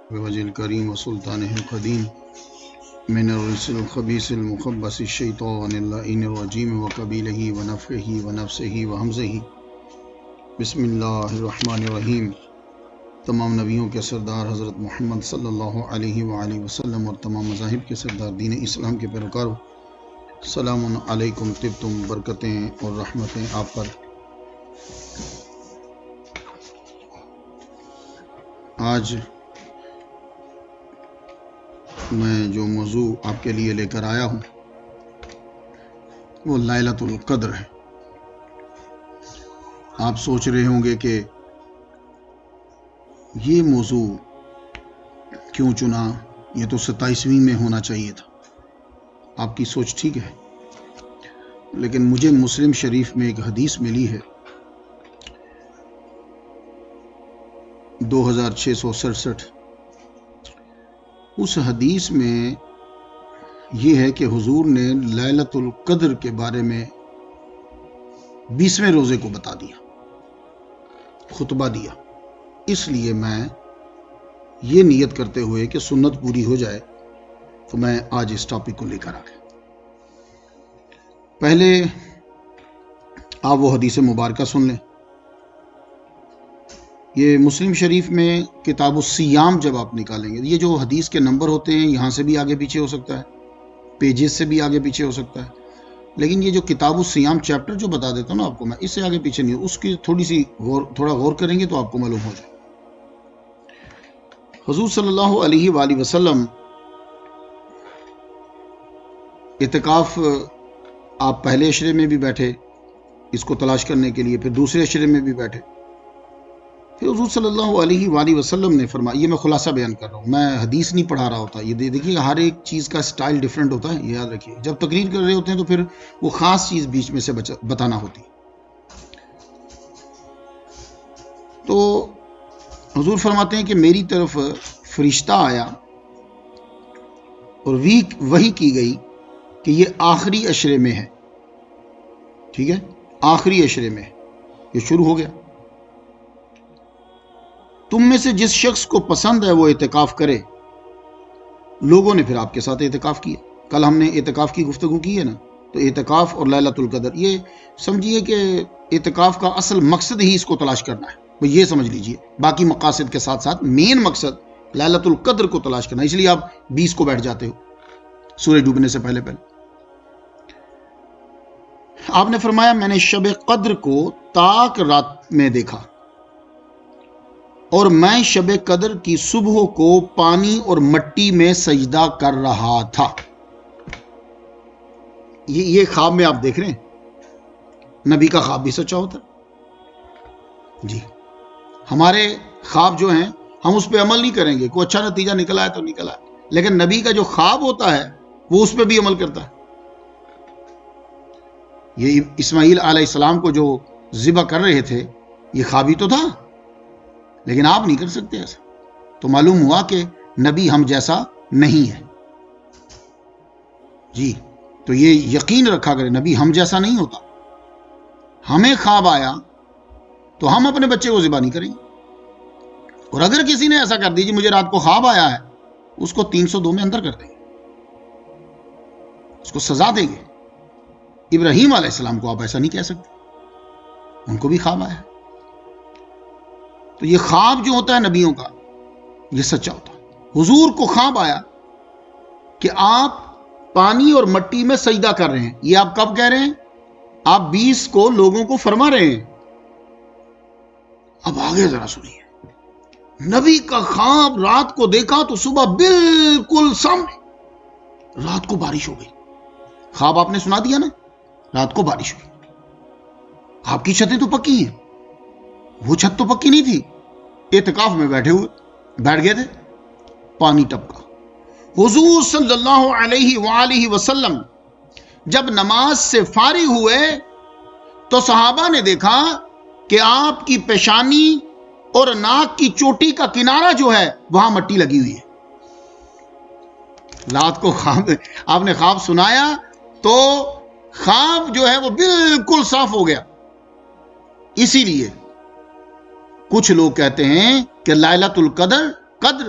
بوجه الكريم وسلطانه القديم من الرجس الخبيث المخبث الشيطان اللعين الرجيم وقبيله ونفخه ونفسه وهمزه بسم اللہ الرحمن الرحیم۔ تمام نبیوں کے سردار حضرت محمد صلی اللہ علیہ وآلہ وسلم اور تمام مذاہب کے سردار دین اسلام کے پیروکاروں، السلام علیکم۔ طبتم، برکتیں اور رحمتیں آپ پر۔ آج میں جو موضوع آپ کے لیے لے کر آیا ہوں وہ لیلۃ القدر ہے۔ آپ سوچ رہے ہوں گے کہ یہ موضوع کیوں چنا، یہ تو 27ویں میں ہونا چاہیے تھا۔ آپ کی سوچ ٹھیک ہے، لیکن مجھے مسلم شریف میں ایک حدیث ملی ہے 2667۔ اس حدیث میں یہ ہے کہ حضور نے لیلۃ القدر کے بارے میں 20ویں روزے کو بتا دیا، خطبہ دیا۔ اس لیے میں یہ نیت کرتے ہوئے کہ سنت پوری ہو جائے تو میں آج اس ٹاپک کو لے کر آ گیا۔ پہلے آپ وہ حدیث مبارکہ سن لیں۔ یہ مسلم شریف میں کتاب الصیام جب آپ نکالیں گے، یہ جو حدیث کے نمبر ہوتے ہیں یہاں سے بھی آگے پیچھے ہو سکتا ہے، پیجز سے بھی آگے پیچھے ہو سکتا ہے، لیکن یہ جو کتاب الصیام چیپٹر جو بتا دیتا ہوں نا آپ کو، میں اس سے آگے پیچھے نہیں، اس کی تھوڑا غور کریں گے تو آپ کو معلوم ہو جائے۔ حضور صلی اللہ علیہ وآلہ وسلم اعتکاف آپ پہلے عشرے میں بھی بیٹھے اس کو تلاش کرنے کے لیے، پھر دوسرے عشرے میں بھی بیٹھے، پھر حضور صلی اللہ علیہ وآلہ وسلم نے فرمایا، یہ میں خلاصہ بیان کر رہا ہوں، میں حدیث نہیں پڑھا رہا ہوتا، یہ دیکھیے ہر ایک چیز کا سٹائل ڈیفرنٹ ہوتا ہے، یہ یاد رکھیے۔ جب تقریر کر رہے ہوتے ہیں تو پھر وہ خاص چیز بیچ میں سے بتانا ہوتی ہے۔ تو حضور فرماتے ہیں کہ میری طرف فرشتہ آیا اور وحی کی گئی کہ یہ آخری عشرے میں ہے، ٹھیک ہے، آخری عشرے میں ہے، یہ شروع ہو گیا۔ تم میں سے جس شخص کو پسند ہے وہ اعتکاف کرے۔ لوگوں نے پھر آپ کے ساتھ اعتکاف کیا۔ کل ہم نے اعتکاف کی گفتگو کی ہے نا، تو اعتکاف اور لیلۃ القدر، یہ سمجھیے کہ اعتکاف کا اصل مقصد ہی اس کو تلاش کرنا ہے، یہ سمجھ لیجئے۔ باقی مقاصد کے ساتھ ساتھ مین مقصد لیلۃ القدر کو تلاش کرنا، اس لیے آپ 20 کو بیٹھ جاتے ہو سورج ڈوبنے سے پہلے پہلے۔ آپ نے فرمایا میں نے شب قدر کو تاک رات میں دیکھا، اور میں شب قدر کی صبح کو پانی اور مٹی میں سجدہ کر رہا تھا۔ یہ خواب میں آپ دیکھ رہے ہیں، نبی کا خواب بھی سچا ہوتا ہے جی۔ ہمارے خواب جو ہیں ہم اس پہ عمل نہیں کریں گے، کوئی اچھا نتیجہ نکلا ہے تو نکلا ہے، لیکن نبی کا جو خواب ہوتا ہے وہ اس پہ بھی عمل کرتا ہے۔ یہ اسماعیل علیہ السلام کو جو ذبح کر رہے تھے یہ خواب ہی تو تھا، لیکن آپ نہیں کر سکتے ایسا، تو معلوم ہوا کہ نبی ہم جیسا نہیں ہے جی۔ تو یہ یقین رکھا کرے نبی ہم جیسا نہیں ہوتا۔ ہمیں خواب آیا تو ہم اپنے بچے کو ذبح نہیں کریں گے، اور اگر کسی نے ایسا کر دی مجھے رات کو خواب آیا ہے، اس کو 302 میں اندر کر دیں گے، اس کو سزا دیں گے۔ ابراہیم علیہ السلام کو آپ ایسا نہیں کہہ سکتے، ان کو بھی خواب آیا ہے۔ تو یہ خواب جو ہوتا ہے نبیوں کا یہ سچا ہوتا ہے۔ حضور کو خواب آیا کہ آپ پانی اور مٹی میں سجدہ کر رہے ہیں، یہ آپ کب کہہ رہے ہیں؟ آپ 20 کو لوگوں کو فرما رہے ہیں۔ اب آگے ذرا سنیے، نبی کا خواب رات کو دیکھا تو صبح بالکل سامنے رات کو بارش ہو گئی۔ خواب آپ نے سنا دیا نا، رات کو بارش ہوئی۔ آپ کی چھتیں تو پکی ہیں، وہ چھت تو پکی نہیں تھی، اعتکاف میں بیٹھ گئے تھے، پانی ٹپکا۔ حضور صلی اللہ علیہ وآلہ وسلم جب نماز سے فارغ ہوئے تو صحابہ نے دیکھا کہ آپ کی پیشانی اور ناک کی چوٹی کا کنارہ جو ہے وہاں مٹی لگی ہوئی ہے۔ رات کو آپ نے خواب سنایا تو خواب جو ہے وہ بالکل صاف ہو گیا۔ اسی لیے کچھ لوگ کہتے ہیں کہ لیلۃ القدر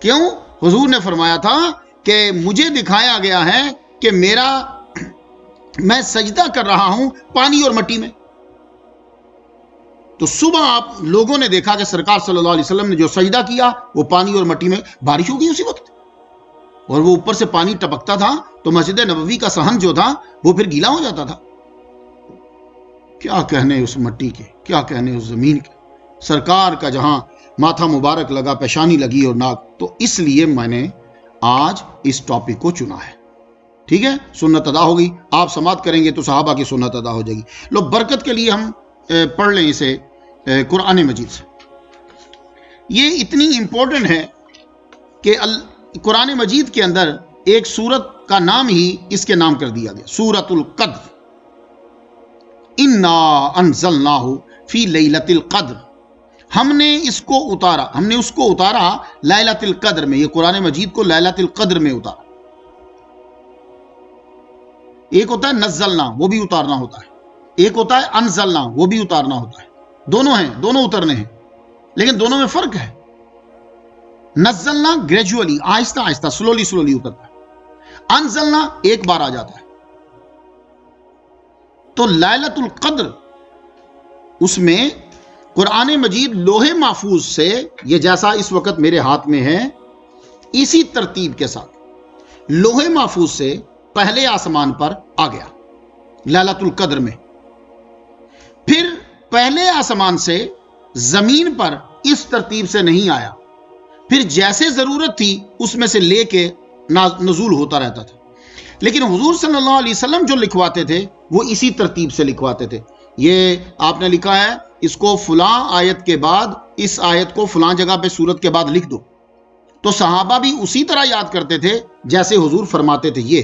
کیوں؟ حضور نے فرمایا تھا کہ مجھے دکھایا گیا ہے کہ میں سجدہ کر رہا ہوں پانی اور مٹی میں. تو صبح آپ لوگوں نے دیکھا کہ سرکار صلی اللہ علیہ وسلم نے جو سجدہ کیا وہ پانی اور مٹی میں. بارش ہو گئی اسی وقت اور وہ اوپر سے پانی ٹپکتا تھا تو مسجد نبوی کا صحن جو تھا وہ پھر گیلا ہو جاتا تھا. کیا کہنے اس مٹی کے، کیا کہنے اس زمین کے. سرکار کا جہاں ماتھا مبارک لگا، پیشانی لگی اور ناک. تو اس لیے میں نے آج اس ٹاپک کو چنا ہے. ٹھیک ہے، سنت ادا ہو گئی. آپ سماعت کریں گے تو صحابہ کی سنت ادا ہو جائے گی. لو برکت کے لیے ہم پڑھ لیں اسے قرآن مجید سے. یہ اتنی امپورٹنٹ ہے کہ قرآن مجید کے اندر ایک سورت کا نام ہی اس کے نام کر دیا گیا، سورۃ القدر. انا انزلناہ فی لیلۃ القدر. ہم نے اس کو اتارا لیلۃ القدر میں. یہ قرآن مجید کو لیلۃ القدر میں اتارا. ایک ہوتا ہے نزلنا، وہ بھی اتارنا ہوتا ہے. ایک ہوتا ہے انزلنا، وہ بھی اتارنا ہوتا ہے. دونوں ہیں، دونوں اترنے ہیں، لیکن دونوں میں فرق ہے. نزلنا گریجولی، آہستہ آہستہ، سلولی اترتا ہے. انزلنا ایک بار آ جاتا ہے. تو لیلۃ القدر، اس میں قرآن مجید لوح محفوظ سے، یہ جیسا اس وقت میرے ہاتھ میں ہے، اسی ترتیب کے ساتھ لوح محفوظ سے پہلے آسمان پر آ گیا لیلۃ القدر میں. پھر پہلے آسمان سے زمین پر اس ترتیب سے نہیں آیا. پھر جیسے ضرورت تھی اس میں سے لے کے نزول ہوتا رہتا تھا. لیکن حضور صلی اللہ علیہ وسلم جو لکھواتے تھے وہ اسی ترتیب سے لکھواتے تھے. یہ آپ نے لکھا ہے اس کو فلاں آیت کے بعد، اس آیت کو فلاں جگہ پہ سورت کے بعد لکھ دو. تو صحابہ بھی اسی طرح یاد کرتے تھے جیسے حضور فرماتے تھے. یہ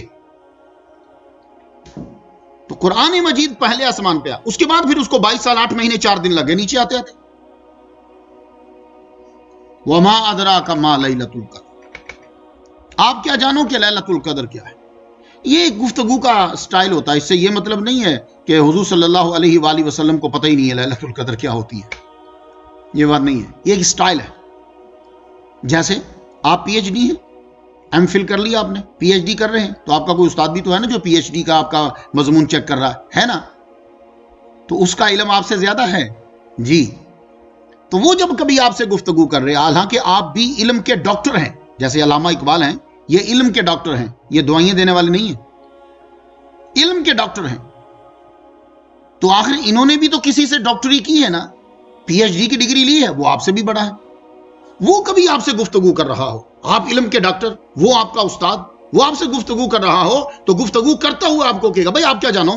تو قرآن مجید پہلے آسمان پہ آیا. اس کے بعد پھر اس کو 22 سال 8 مہینے 4 دن لگے نیچے آتے آتے. وما ادراک ما لیلۃ القدر. آپ کیا جانو کہ لیلۃ القدر کیا ہے. یہ گفتگو کا سٹائل ہوتا ہے. اس سے یہ مطلب نہیں ہے کہ حضور صلی اللہ علیہ وآلہ وسلم کو پتہ ہی نہیں ہے لیلۃ القدر کیا ہوتی ہے. یہ بات نہیں ہے، یہ ایک سٹائل ہے. جیسے آپ پی ایچ ڈی ہیں، ایم فل کر لیا آپ نے، پی ایچ ڈی کر رہے ہیں، تو آپ کا کوئی استاد بھی تو ہے نا جو پی ایچ ڈی کا آپ کا مضمون چیک کر رہا ہے نا. تو اس کا علم آپ سے زیادہ ہے جی. تو وہ جب کبھی آپ سے گفتگو کر رہے، حالانکہ آپ بھی علم کے ڈاکٹر ہیں، جیسے علامہ اقبال ہیں، یہ علم کے ڈاکٹر ہیں، یہ دوائیں دینے والے نہیں ہیں، علم کے ڈاکٹر ہیں. تو آخر انہوں نے بھی تو کسی سے ڈاکٹری کی ہے نا، پی ایچ ڈی کی ڈگری لی ہے، وہ آپ سے بھی بڑا ہے. وہ کبھی آپ سے گفتگو کر رہا ہو، آپ علم کے ڈاکٹر، وہ آپ کا استاد، وہ آپ سے گفتگو کر رہا ہو، تو گفتگو کرتا ہوا آپ کو کہے گا بھائی آپ کیا جانو.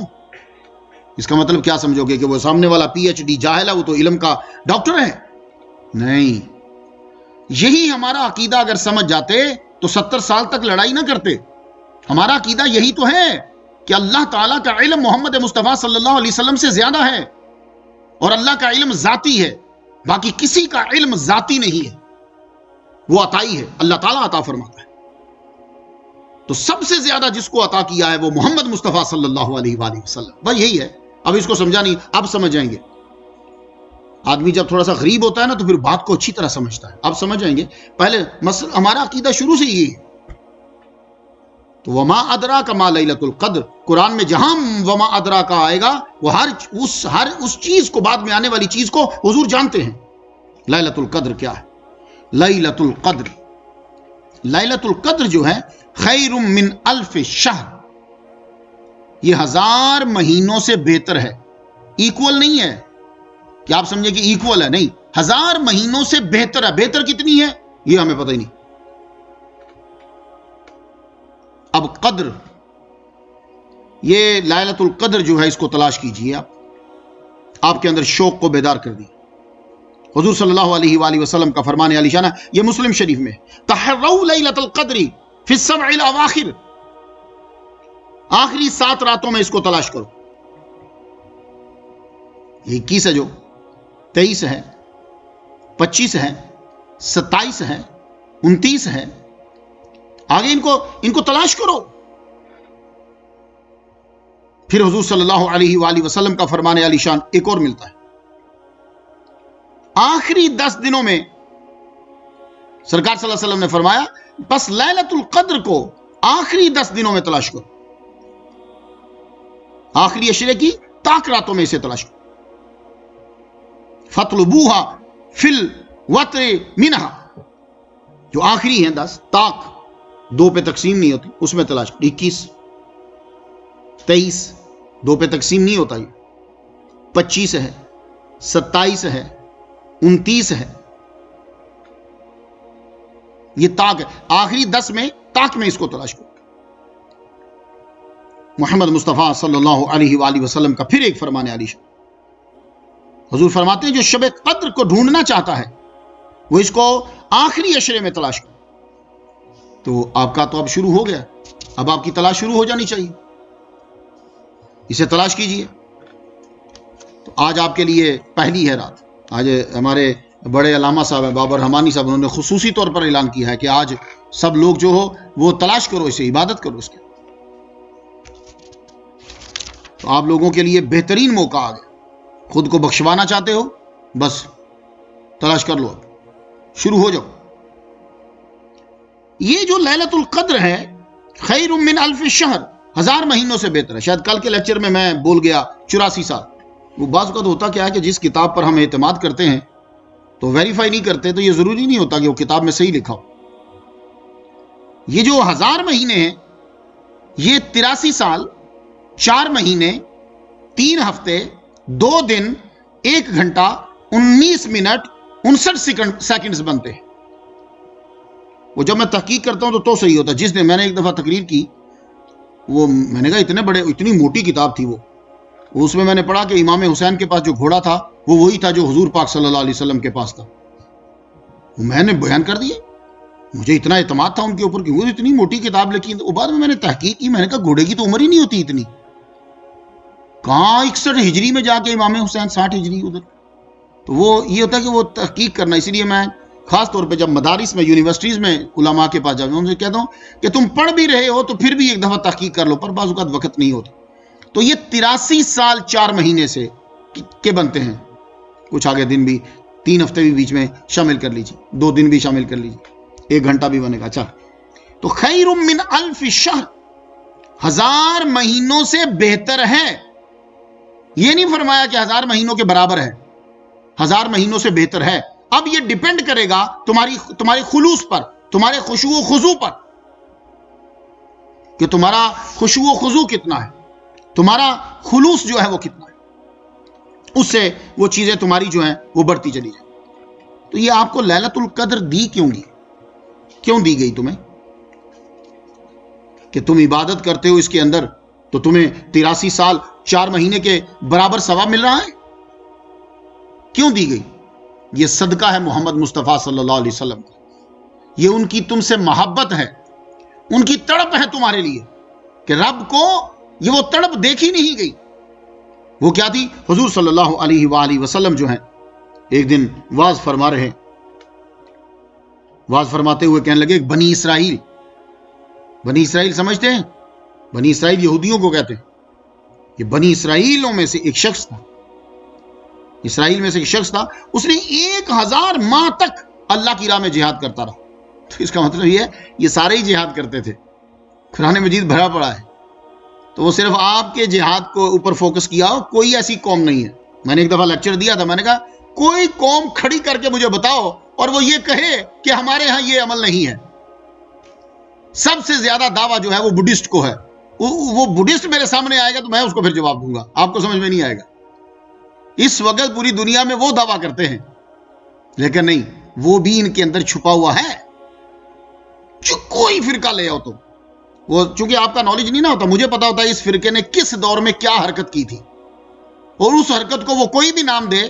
اس کا مطلب کیا سمجھو گے کہ وہ سامنے والا پی ایچ ڈی جاہل ہے، وہ تو علم کا ڈاکٹر ہے؟ نہیں. یہی ہمارا عقیدہ اگر سمجھ جاتے تو 70 سال تک لڑائی نہ کرتے. ہمارا عقیدہ یہی تو ہے کہ اللہ تعالیٰ کا علم محمد مصطفیٰ صلی اللہ علیہ وسلم سے زیادہ ہے، اور اللہ کا علم ذاتی ہے. باقی کسی کا علم ذاتی نہیں ہے، وہ عطائی ہے، اللہ تعالیٰ عطا فرماتا ہے. تو سب سے زیادہ جس کو عطا کیا ہے وہ محمد مصطفیٰ صلی اللہ علیہ وآلہ وسلم. بس یہی ہے. اب اس کو سمجھا نہیں، اب سمجھ جائیں گے. آدمی جب تھوڑا سا غریب ہوتا ہے نا تو پھر بات کو اچھی طرح سمجھتا ہے. اب سمجھ جائیں گے. پہلے ہمارا عقیدہ شروع سے یہی ہے. تو وما ادراک ما لیلۃ القدر، قرآن میں جہاں وما ادراک آئے گا وہ ہر اس چیز کو، بعد میں آنے والی چیز کو حضور جانتے ہیں. لیلۃ القدر کیا ہے؟ لیلۃ القدر، لیلۃ القدر جو ہے خیر من الف شہر، یہ 1000 مہینوں سے بہتر ہے. ایکول نہیں ہے کہ آپ سمجھیں کہ ایکول ہے، نہیں، 1000 مہینوں سے بہتر ہے. بہتر کتنی ہے یہ ہمیں پتہ ہی نہیں. اب قدر، یہ لیلۃ القدر جو ہے اس کو تلاش کیجئے. آپ کے اندر شوق کو بیدار کر دی. حضور صلی اللہ علیہ وآلہ وسلم کا فرمان علی شان ہے، یہ مسلم شریف میں، تحروا لیلۃ القدر فی السبع الاواخر، آخری 7 راتوں میں اس کو تلاش کرو. یہ 21 ہے، جو 23 ہے، 25 ہے، 27 ہے، 29 ہے. آگے ان کو تلاش کرو. پھر حضور صلی اللہ علیہ وآلہ وسلم کا فرمان علی شان ایک اور ملتا ہے، آخری 10 دنوں میں سرکار صلی اللہ علیہ وسلم نے فرمایا بس لیلۃ القدر کو آخری 10 دنوں میں تلاش کرو، آخری عشرے کی طاق راتوں میں اسے تلاش کرو. فَاطْلُبُوهَا فِي الْوَتْرِ مِنْهَا، جو آخری ہیں 10 طاق 2 پہ تقسیم نہیں ہوتی، اس میں تلاش کرو. 21 23 2 پہ تقسیم نہیں ہوتا، یہ 25 ہے، 27 ہے، 29 ہے، یہ طاق ہے. آخری 10 میں طاق میں اس کو تلاش کرو. محمد مصطفیٰ صلی اللہ علیہ وآلہ وسلم کا پھر ایک فرمان علی شان. حضور فرماتے ہیں جو شب قدر کو ڈھونڈنا چاہتا ہے وہ اس کو آخری عشرے میں تلاش کرے. تو آپ کا تو اب شروع ہو گیا، اب آپ کی تلاش شروع ہو جانی چاہیے، اسے تلاش کیجئے. تو آج آپ کے لیے پہلی ہے رات. آج ہمارے بڑے علامہ صاحب ہیں بابر رحمانی صاحب، انہوں نے خصوصی طور پر اعلان کیا ہے کہ آج سب لوگ جو ہو وہ تلاش کرو، اسے عبادت کرو اس کے. تو آپ لوگوں کے لیے بہترین موقع آ گیا. خود کو بخشوانا چاہتے ہو بس تلاش کر لو، اب شروع ہو جاؤ. یہ جو لیلۃ القدر ہے خیر من الف شہر، 1000 مہینوں سے بہتر ہے. شاید کل کے لیکچر میں بول گیا 84 سال. وہ بعض اوقات ہوتا کیا ہے کہ جس کتاب پر ہم اعتماد کرتے ہیں تو ویریفائی نہیں کرتے، تو یہ ضروری نہیں ہوتا کہ وہ کتاب میں صحیح لکھا ہو. یہ جو 1000 مہینے ہیں یہ 83 سال 4 مہینے 3 ہفتے 2 دن 1 گھنٹہ 19 منٹ 59 سیکنڈز بنتے ہیں. وہ جب میں تحقیق کرتا ہوں تو صحیح ہوتا ہے. جس نے میں نے ایک دفعہ تقریر کی، وہ میں نے کہا اتنی موٹی کتاب تھی وہ، اس میں نے پڑھا کہ امام حسین کے پاس جو گھوڑا تھا وہ وہی تھا جو حضور پاک صلی اللہ علیہ وسلم کے پاس تھا. میں نے بیان کر دیا، مجھے اتنا اعتماد تھا ان کے اوپر کہ وہ اتنی موٹی کتاب لکھی. بعد میں نے تحقیق کی، میں نے کہا گھوڑے کی تو عمر ہی نہیں ہوتی اتنی. کہاں 61 ہجری میں جا کے امام حسین 60 ہجری ادھر. تو وہ یہ ہوتا ہے کہ وہ تحقیق کرنا. اسی لیے میں خاص طور پہ جب مدارس میں یونیورسٹیز میں علماء کے پاس جاتا ہوں ان سے کہتا ہوں کہ تم پڑھ بھی رہے ہو تو پھر بھی ایک دفعہ تحقیق کر لو، پر بعض اوقات وقت نہیں ہوتا. تو یہ 83 سال 4 مہینے سے کے بنتے ہیں. کچھ آگے دن بھی 3 ہفتے بھی بیچ میں شامل کر لیجیے، 2 دن بھی شامل کر لیجیے، 1 گھنٹہ بھی بنے گا. اچھا، تو خیر من الف شہر، 1000 مہینوں سے بہتر ہے. یہ نہیں فرمایا کہ 1000 مہینوں کے برابر ہے، 1000 مہینوں سے بہتر ہے. اب یہ ڈیپینڈ کرے گا تمہاری خلوص پر، تمہارے خشوع و خضوع پر، کہ تمہارا خشوع و خضوع کتنا ہے، تمہارا خلوص جو ہے وہ کتنا ہے. اس سے وہ چیزیں تمہاری جو ہیں وہ بڑھتی چلی جائیں. تو یہ آپ کو لیلۃ القدر دی کیوں دی گئی تمہیں؟ کہ تم عبادت کرتے ہو اس کے اندر تو تمہیں 83 سال 4 مہینے کے برابر ثواب مل رہا ہے. کیوں دی گئی؟ یہ صدقہ ہے محمد مصطفیٰ صلی اللہ علیہ وسلم کا. یہ ان کی تم سے محبت ہے، ان کی تڑپ ہے تمہارے لیے کہ رب کو یہ وہ تڑپ دیکھی نہیں گئی. وہ کیا تھی؟ حضور صلی اللہ علیہ وآلہ وسلم جو ہیں ایک دن واز فرما رہے، واز فرماتے ہوئے کہنے لگے بنی اسرائیل سمجھتے ہیں؟ بنی اسرائیل یہودیوں کو کہتے ہیں. یہ بنی اسرائیلوں میں سے ایک شخص تھا، اسرائیل میں سے ایک شخص تھا، اس نے 1000 ماہ تک اللہ کی راہ میں جہاد کرتا رہا. تو اس کا مطلب یہ ہے یہ سارے ہی جہاد کرتے تھے. قرآن مجید بھرا پڑا ہے. تو وہ صرف آپ کے جہاد کو اوپر فوکس کیا ہو، کوئی ایسی قوم نہیں ہے. میں نے ایک دفعہ لیکچر دیا تھا، میں نے کہا کوئی قوم کھڑی کر کے مجھے بتاؤ اور وہ یہ کہے کہ ہمارے ہاں یہ عمل نہیں ہے. سب سے زیادہ دعویٰ جو ہے وہ بدھسٹ کو ہے. وہ بدھسٹ میرے سامنے آئے گا تو میں اس کو پھر جواب دوں گا، آپ کو سمجھ میں نہیں آئے گا. اس وقت پوری دنیا میں وہ دعویٰ کرتے ہیں، لیکن نہیں، وہ بھی ان کے اندر چھپا ہوا ہے. جو کوئی فرقہ لے آؤ تو وہ چونکہ آپ کا نالج نہیں نہ ہوتا، مجھے پتا ہوتا ہے اس فرقے نے کس دور میں کیا حرکت کی تھی، اور اس حرکت کو وہ کوئی بھی نام دے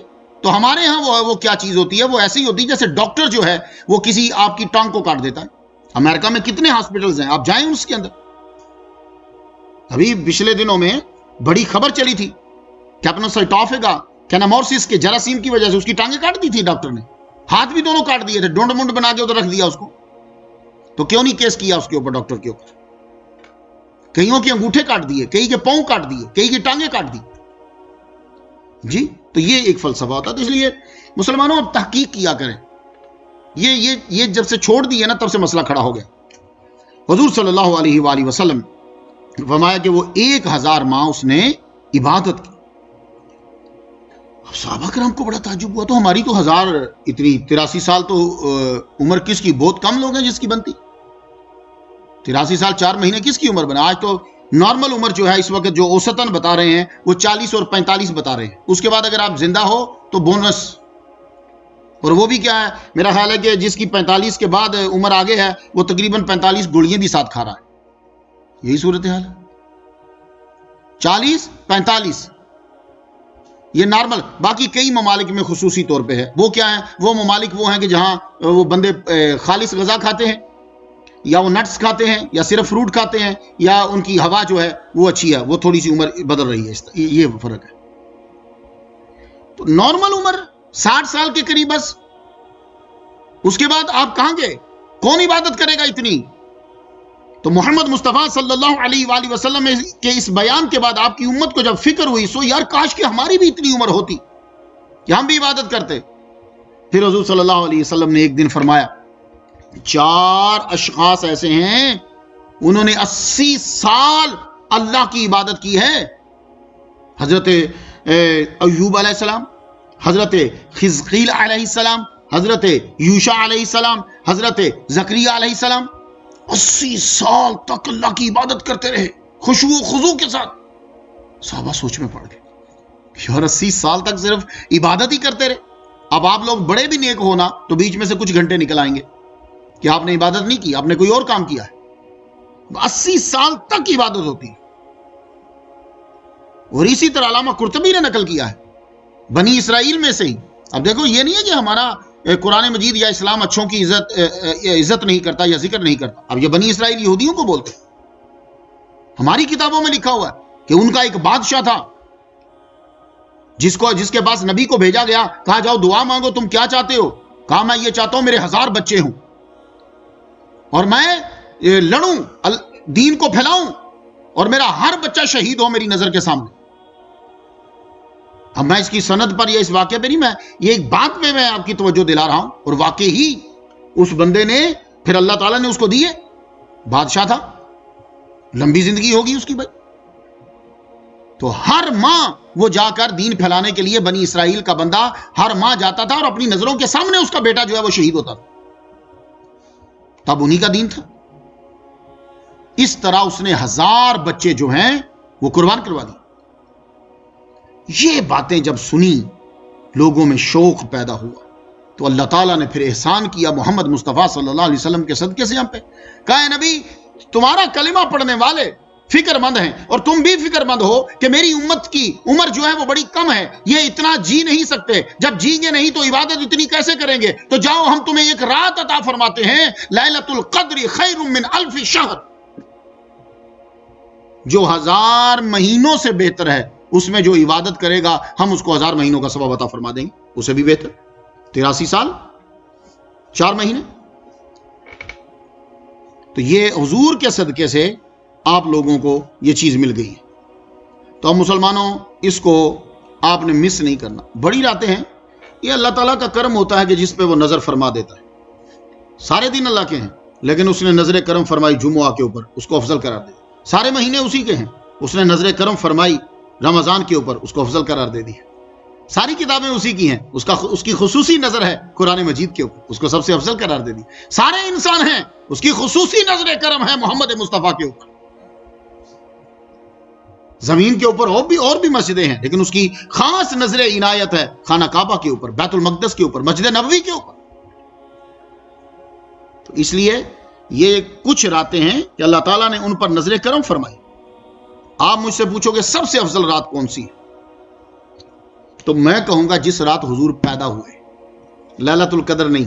تو ہمارے ہاں وہ کیا چیز ہوتی ہے، وہ ایسی ہوتی ہے جیسے ڈاکٹر جو ہے وہ کسی آپ کی ٹانگ کو کاٹ دیتا ہے. امریکہ میں کتنے ہاسپٹلز ہیں، آپ جائیں اس کے اندر. ابھی پچھلے دنوں میں بڑی خبر چلی تھی، کیپنوسائٹوفیگا کینامورسس کے جراثیم کی وجہ سے اس کی ٹانگیں کاٹ دی تھی ڈاکٹر نے، ہاتھ بھی دونوں کاٹ دیے تھے، ڈونڈ منڈ بنا کے ادھر رکھ دیا اس کو. تو کیوں نہیں کیس کیا اس کے اوپر، ڈاکٹر کے اوپر؟ کئیوں کے انگوٹھے کاٹ دیے، کئی کے پاؤں کاٹ دیے، کئی کی ٹانگیں کاٹ دی. جی تو یہ ایک فلسفہ ہوتا ہے. تو اس لیے مسلمانوں اب تحقیق کیا کریں. یہ جب سے چھوڑ دی ہے نا تب سے مسئلہ کھڑا ہو گیا. حضور صلی اللہ علیہ وآلہ وسلم فرمایا کہ وہ 1000 ماہ اس نے عبادت کی. صحابہ کرام کو بڑا تعجب ہوا, تو ہماری تو 1000 اتنی 83 سال تو عمر کس کی, بہت کم لوگ ہیں جس کی بنتی. 83 سال 4 مہینے کس کی عمر بنا. آج تو نارمل عمر جو ہے اس وقت جو اوسطاً بتا رہے ہیں وہ 40 اور 45 بتا رہے ہیں. اس کے بعد اگر آپ زندہ ہو تو بونس, اور وہ بھی کیا ہے, میرا خیال ہے کہ جس کی 45 کے بعد عمر آگے ہے وہ تقریباً 45 گولیاں بھی ساتھ کھا رہا ہے. یہی صورتحال ہے. 40 45 یہ نارمل. باقی کئی ممالک میں خصوصی طور پہ ہے. وہ کیا ہیں, وہ ممالک وہ ہیں کہ جہاں وہ بندے خالص غذا کھاتے ہیں, یا وہ نٹس کھاتے ہیں, یا صرف فروٹ کھاتے ہیں, یا ان کی ہوا جو ہے وہ اچھی ہے, وہ تھوڑی سی عمر بدل رہی ہے. یہ فرق ہے. تو نارمل عمر 60 سال کے قریب بس. اس کے بعد آپ کہاں گئے, کون عبادت کرے گا اتنی. تو محمد مصطفیٰ صلی اللہ علیہ وآلہ وسلم کے اس بیان کے بعد آپ کی امت کو جب فکر ہوئی, سو یار کاش کہ ہماری بھی اتنی عمر ہوتی کہ ہم بھی عبادت کرتے. پھر حضور صلی اللہ علیہ وسلم نے ایک دن فرمایا 4 اشخاص ایسے ہیں انہوں نے 80 سال اللہ کی عبادت کی ہے. حضرت ایوب علیہ السلام, حضرت حزقیل علیہ السلام, حضرت یوشع علیہ السلام, حضرت زکریا علیہ السلام 80 سال تک اللہ کی عبادت کرتے رہے خشوع و خضوع کے ساتھ. صحابہ سوچ میں پڑ گئے, یار 80 سال تک صرف عبادت ہی کرتے رہے. اب آپ لوگ بڑے بھی نیک ہونا تو بیچ میں سے کچھ گھنٹے نکل آئیں گے کہ آپ نے عبادت نہیں کی, آپ نے کوئی اور کام کیا ہے. 80 سال تک عبادت ہوتی ہے. اور اسی طرح علامہ قرطبی نے نقل کیا ہے بنی اسرائیل میں سے ہی. اب دیکھو یہ نہیں ہے کہ ہمارا قرآن مجید یا اسلام اچھوں کی عزت نہیں کرتا یا ذکر نہیں کرتا. اب یہ بنی اسرائیل یہودیوں کو بولتے ہیں. ہماری کتابوں میں لکھا ہوا ہے کہ ان کا ایک بادشاہ تھا جس کے پاس نبی کو بھیجا گیا, کہا جاؤ دعا مانگو, تم کیا چاہتے ہو. کہا میں یہ چاہتا ہوں میرے 1000 بچے ہوں اور میں لڑوں, دین کو پھیلاؤں, اور میرا ہر بچہ شہید ہو میری نظر کے سامنے. اب میں اس کی سند پر یا اس واقعے پہ نہیں, میں یہ ایک بات پہ میں آپ کی توجہ دلا رہا ہوں. اور واقعی ہی اس بندے نے پھر اللہ تعالیٰ نے اس کو دیے, بادشاہ تھا, لمبی زندگی ہوگی اس کی بھائی. تو ہر ماہ وہ جا کر دین پھیلانے کے لیے بنی اسرائیل کا بندہ ہر ماہ جاتا تھا اور اپنی نظروں کے سامنے اس کا بیٹا جو ہے وہ شہید ہوتا تھا. تب انہی کا دین تھا. اس طرح اس نے 1000 بچے جو ہیں وہ قربان کروا دی. یہ باتیں جب سنی لوگوں میں شوق پیدا ہوا تو اللہ تعالیٰ نے پھر احسان کیا محمد مصطفیٰ صلی اللہ علیہ وسلم کے صدقے سے ہم پہ. کہا نبی تمہارا کلمہ پڑھنے والے فکر مند ہیں اور تم بھی فکر مند ہو کہ میری امت کی عمر جو ہے وہ بڑی کم ہے, یہ اتنا جی نہیں سکتے. جب جیں گے نہیں تو عبادت اتنی کیسے کریں گے. تو جاؤ ہم تمہیں ایک رات عطا فرماتے ہیں, لیلۃ القدر خیر من 1000 شہر, جو 1000 مہینوں سے بہتر ہے. اس میں جو عبادت کرے گا ہم اس کو 1000 مہینوں کا ثواب عطا فرما دیں گے, اسے بھی بہتر. 83 سال 4 مہینے. تو یہ حضور کے صدقے سے آپ لوگوں کو یہ چیز مل گئی ہے. تو اب مسلمانوں اس کو آپ نے مس نہیں کرنا. بڑی راتیں ہیں, یہ اللہ تعالیٰ کا کرم ہوتا ہے کہ جس پہ وہ نظر فرما دیتا ہے. سارے دن اللہ کے ہیں لیکن اس نے نظر کرم فرمائی جمعہ کے اوپر, اس کو افضل قرار دے. سارے مہینے اسی کے ہیں, اس نے نظر کرم فرمائی رمضان کے اوپر, اس کو افضل قرار دے دی. ساری کتابیں اسی کی ہیں, اس کی خصوصی نظر ہے قرآن مجید کے اوپر, اس کو سب سے افضل قرار دے دی. سارے انسان ہیں, اس کی خصوصی نظر کرم ہے محمد مصطفیٰ کے اوپر. زمین کے اوپر اور بھی مسجدیں ہیں لیکن اس کی خاص نظر عنایت ہے خانہ کعبہ کے اوپر, بیت المقدس کے اوپر, مسجد نبوی کے اوپر. تو اس لیے یہ کچھ راتیں ہیں کہ اللہ تعالیٰ نے ان پر نظر کرم فرمائی. آپ مجھ سے پوچھو گے سب سے افضل رات کون سی ہے, تو میں کہوں گا جس رات حضور پیدا ہوئے, لیلۃ القدر نہیں.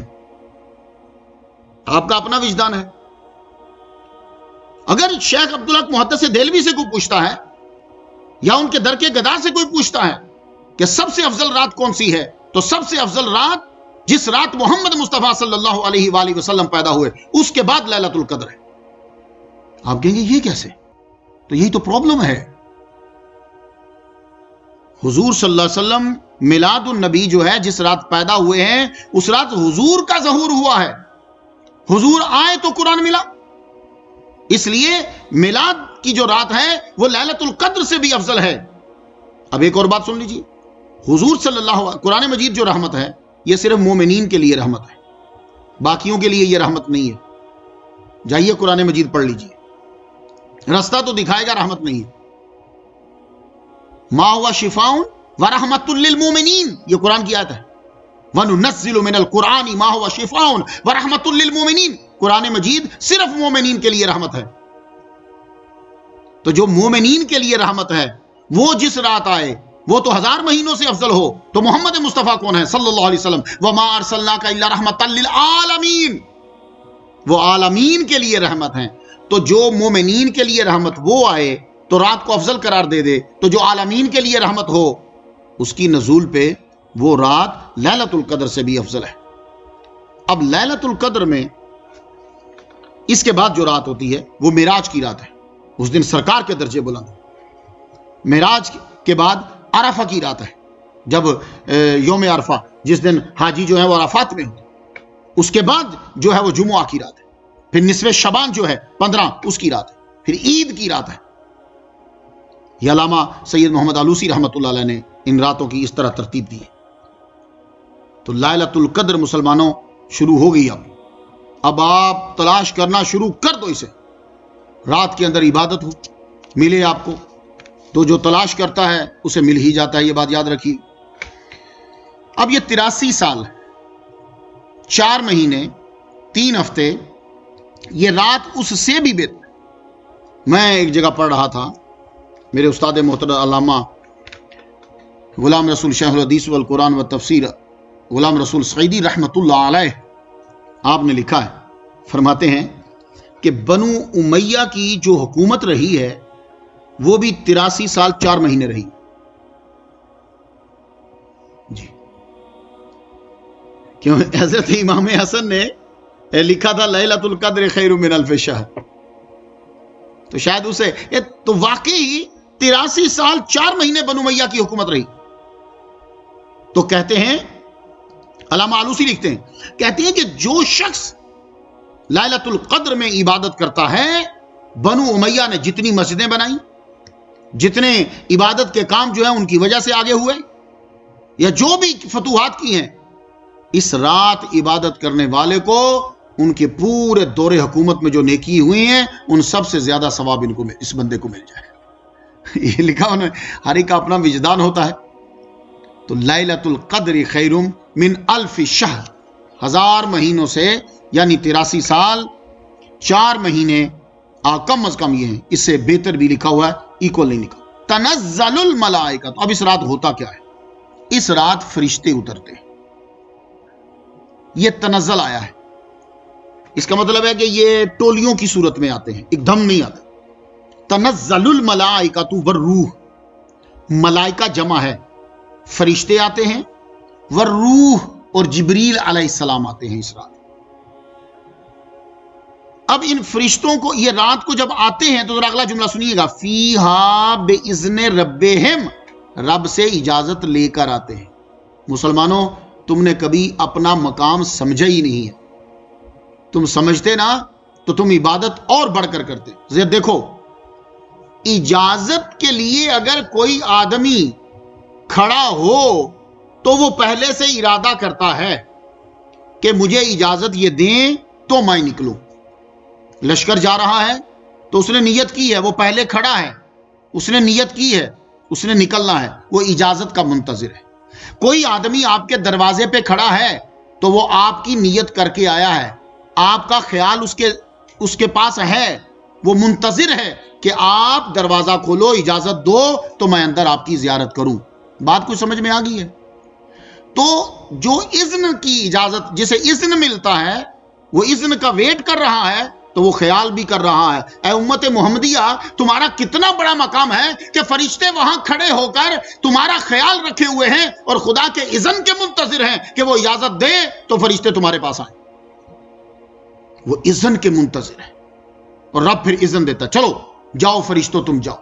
آپ کا اپنا وجدان ہے. اگر شیخ عبدالحق محدث دہلوی سے کوئی پوچھتا ہے یا ان کے در کے گدار سے کوئی پوچھتا ہے کہ سب سے افضل رات کون سی ہے, تو سب سے افضل رات جس رات محمد مصطفیٰ صلی اللہ علیہ وآلہ وسلم پیدا ہوئے اس کے بعد لیلۃ القدر ہے. آپ کہیں گے یہ کیسے, تو یہی تو پرابلم ہے. حضور صلی اللہ علیہ وسلم میلاد النبی جو ہے جس رات پیدا ہوئے ہیں اس رات حضور کا ظہور ہوا ہے. حضور آئے تو قرآن ملا. اس لیے میلاد کی جو رات ہے وہ لیلۃ القدر سے بھی افضل ہے. اب ایک اور بات سن لیجیے. حضور صلی اللہ علیہ وسلم قرآن مجید جو رحمت ہے یہ صرف مومنین کے لیے رحمت ہے, باقیوں کے لیے یہ رحمت نہیں ہے. جائیے قرآن مجید پڑھ لیجیے, رستہ تو دکھائے گا, رحمت نہیں ہے. ما ہوا شفاء ورحمۃ للمومنین, یہ قرآن کی آیت ہے. وَنُنَزِّلُ مِنَ الْقُرْآنِ مَا هُوَ شِفَاءٌ وَرَحْمَةٌ لِّلْمُؤْمِنِينَ. قرآن مجید صرف مومنین کے لیے رحمت ہے. تو جو مومنین کے لیے رحمت ہے وہ جس رات آئے وہ تو 1000 مہینوں سے افضل ہو. تو محمد مصطفیٰ کون ہے صلی اللہ علیہ وسلم؟ وَمَا أَرْسَلْنَاكَ إِلَّا رَحْمَةً لِّلْعَالَمِينَ, وہ عالمین کے لیے رحمت ہیں. تو جو مومنین کے لیے رحمت وہ آئے تو رات کو افضل قرار دے دے, تو جو عالمین کے لیے رحمت ہو اس کی نزول پہ وہ رات لیلۃ القدر سے بھی افضل ہے. اب لیلۃ القدر میں اس کے بعد جو رات ہوتی ہے وہ معراج کی رات ہے. اس دن سرکار کے درجے بلند. معراج کے بعد عرفہ کی رات ہے, جب یوم عرفہ جس دن حاجی جو ہے وہ عرفات میں ہوتے. اس کے بعد جو ہے وہ جمعہ کی رات ہے. پھر نصف شعبان جو ہے 15 اس کی رات ہے. پھر عید کی رات ہے. یہ علامہ سید محمد آلوسی رحمۃ اللہ علیہ نے ان راتوں کی اس طرح ترتیب دی ہے. تو لیلۃ القدر مسلمانوں شروع ہو گئی. اب آپ تلاش کرنا شروع کر دو اسے. رات کے اندر عبادت ہو ملے آپ کو تو جو تلاش کرتا ہے اسے مل ہی جاتا ہے, یہ بات یاد رکھیے. اب یہ 83 سال 4 مہینے 3 ہفتے یہ رات اس سے بھی بہتر. میں ایک جگہ پڑھ رہا تھا, میرے استاد محترم علامہ غلام رسول شیخ الحدیث والقرآن و تفسیر غلام رسول سعیدی رحمۃ اللہ علیہ, آپ نے لکھا ہے, فرماتے ہیں کہ بنو امیہ کی جو حکومت رہی ہے وہ بھی 83 سال 4 مہینے رہی. جی, کیوں حضرت امام حسن نے لکھا تھا لیلۃ القدر خیر من الف شہر, تو شاید اسے تو واقعی 83 سال 4 مہینے بنو امیہ کی حکومت رہی. تو کہتے ہیں علامہ آلوسی لکھتے ہیں, کہتے ہیں کہ جو شخص لیلۃ القدر میں عبادت کرتا ہے, بنو امیہ نے جتنی مسجدیں بنائیں, جتنے عبادت کے کام جو ہیں ان کی وجہ سے آگے ہوئے, یا جو بھی فتوحات کی ہیں, اس رات عبادت کرنے والے کو ان کے پورے دور حکومت میں جو نیکی ہوئی ہیں ان سب سے زیادہ ثواب ان کو اس بندے کو مل جائے. یہ لکھا انہوں نے, ہر ایک کا اپنا وجدان ہوتا ہے. تو لیلۃ القدر خیر من الف شہر, 1000 مہینوں سے یعنی 83 سال 4 مہینے کم از کم یہ ہیں, اس سے بہتر بھی لکھا ہوا ہے, ایکول نہیں لکھا. تنزل الملائکہ, اب اس رات ہوتا کیا ہے؟ اس رات فرشتے اترتے ہیں. یہ تنزل آیا ہے, اس کا مطلب ہے کہ یہ ٹولیوں کی صورت میں آتے ہیں, ایک دم نہیں آتے. تنزل الملائکۃ والروح, ملائکہ جمع ہے, فرشتے آتے ہیں, والروح اور جبریل علیہ السلام آتے ہیں اس رات. اب ان فرشتوں کو یہ رات کو جب آتے ہیں تو ذرا اگلا جملہ سنیے گا, فیہا بِإِذْنِ رَبِّهِمْ, رب سے اجازت لے کر آتے ہیں. مسلمانوں, تم نے کبھی اپنا مقام سمجھا ہی نہیں ہے. تم سمجھتے نا تو تم عبادت اور بڑھ کر کرتے. دیکھو, اجازت کے لیے اگر کوئی آدمی کھڑا ہو تو وہ پہلے سے ارادہ کرتا ہے کہ مجھے اجازت یہ دیں تو میں نکلوں. لشکر جا رہا ہے تو اس نے نیت کی ہے, وہ پہلے کھڑا ہے, اس نے نیت کی ہے, اس نے نکلنا ہے, وہ اجازت کا منتظر ہے. کوئی آدمی آپ کے دروازے پہ کھڑا ہے تو وہ آپ کی نیت کر کے آیا ہے, آپ کا خیال اس کے پاس ہے, وہ منتظر ہے کہ آپ دروازہ کھولو, اجازت دو تو میں اندر آپ کی زیارت کروں. بات کچھ سمجھ میں آ گئی ہے؟ تو جو اذن کی اجازت, جسے اذن ملتا ہے, وہ اذن کا ویٹ کر رہا ہے تو وہ خیال بھی کر رہا ہے. اے امت محمدیہ, تمہارا کتنا بڑا مقام ہے کہ فرشتے وہاں کھڑے ہو کر تمہارا خیال رکھے ہوئے ہیں اور خدا کے اذن کے منتظر ہیں کہ وہ اجازت دے تو فرشتے تمہارے پاس آئیں. وہ اذن کے منتظر ہیں اور رب پھر اذن دیتا, چلو جاؤ فرشتوں تم جاؤ.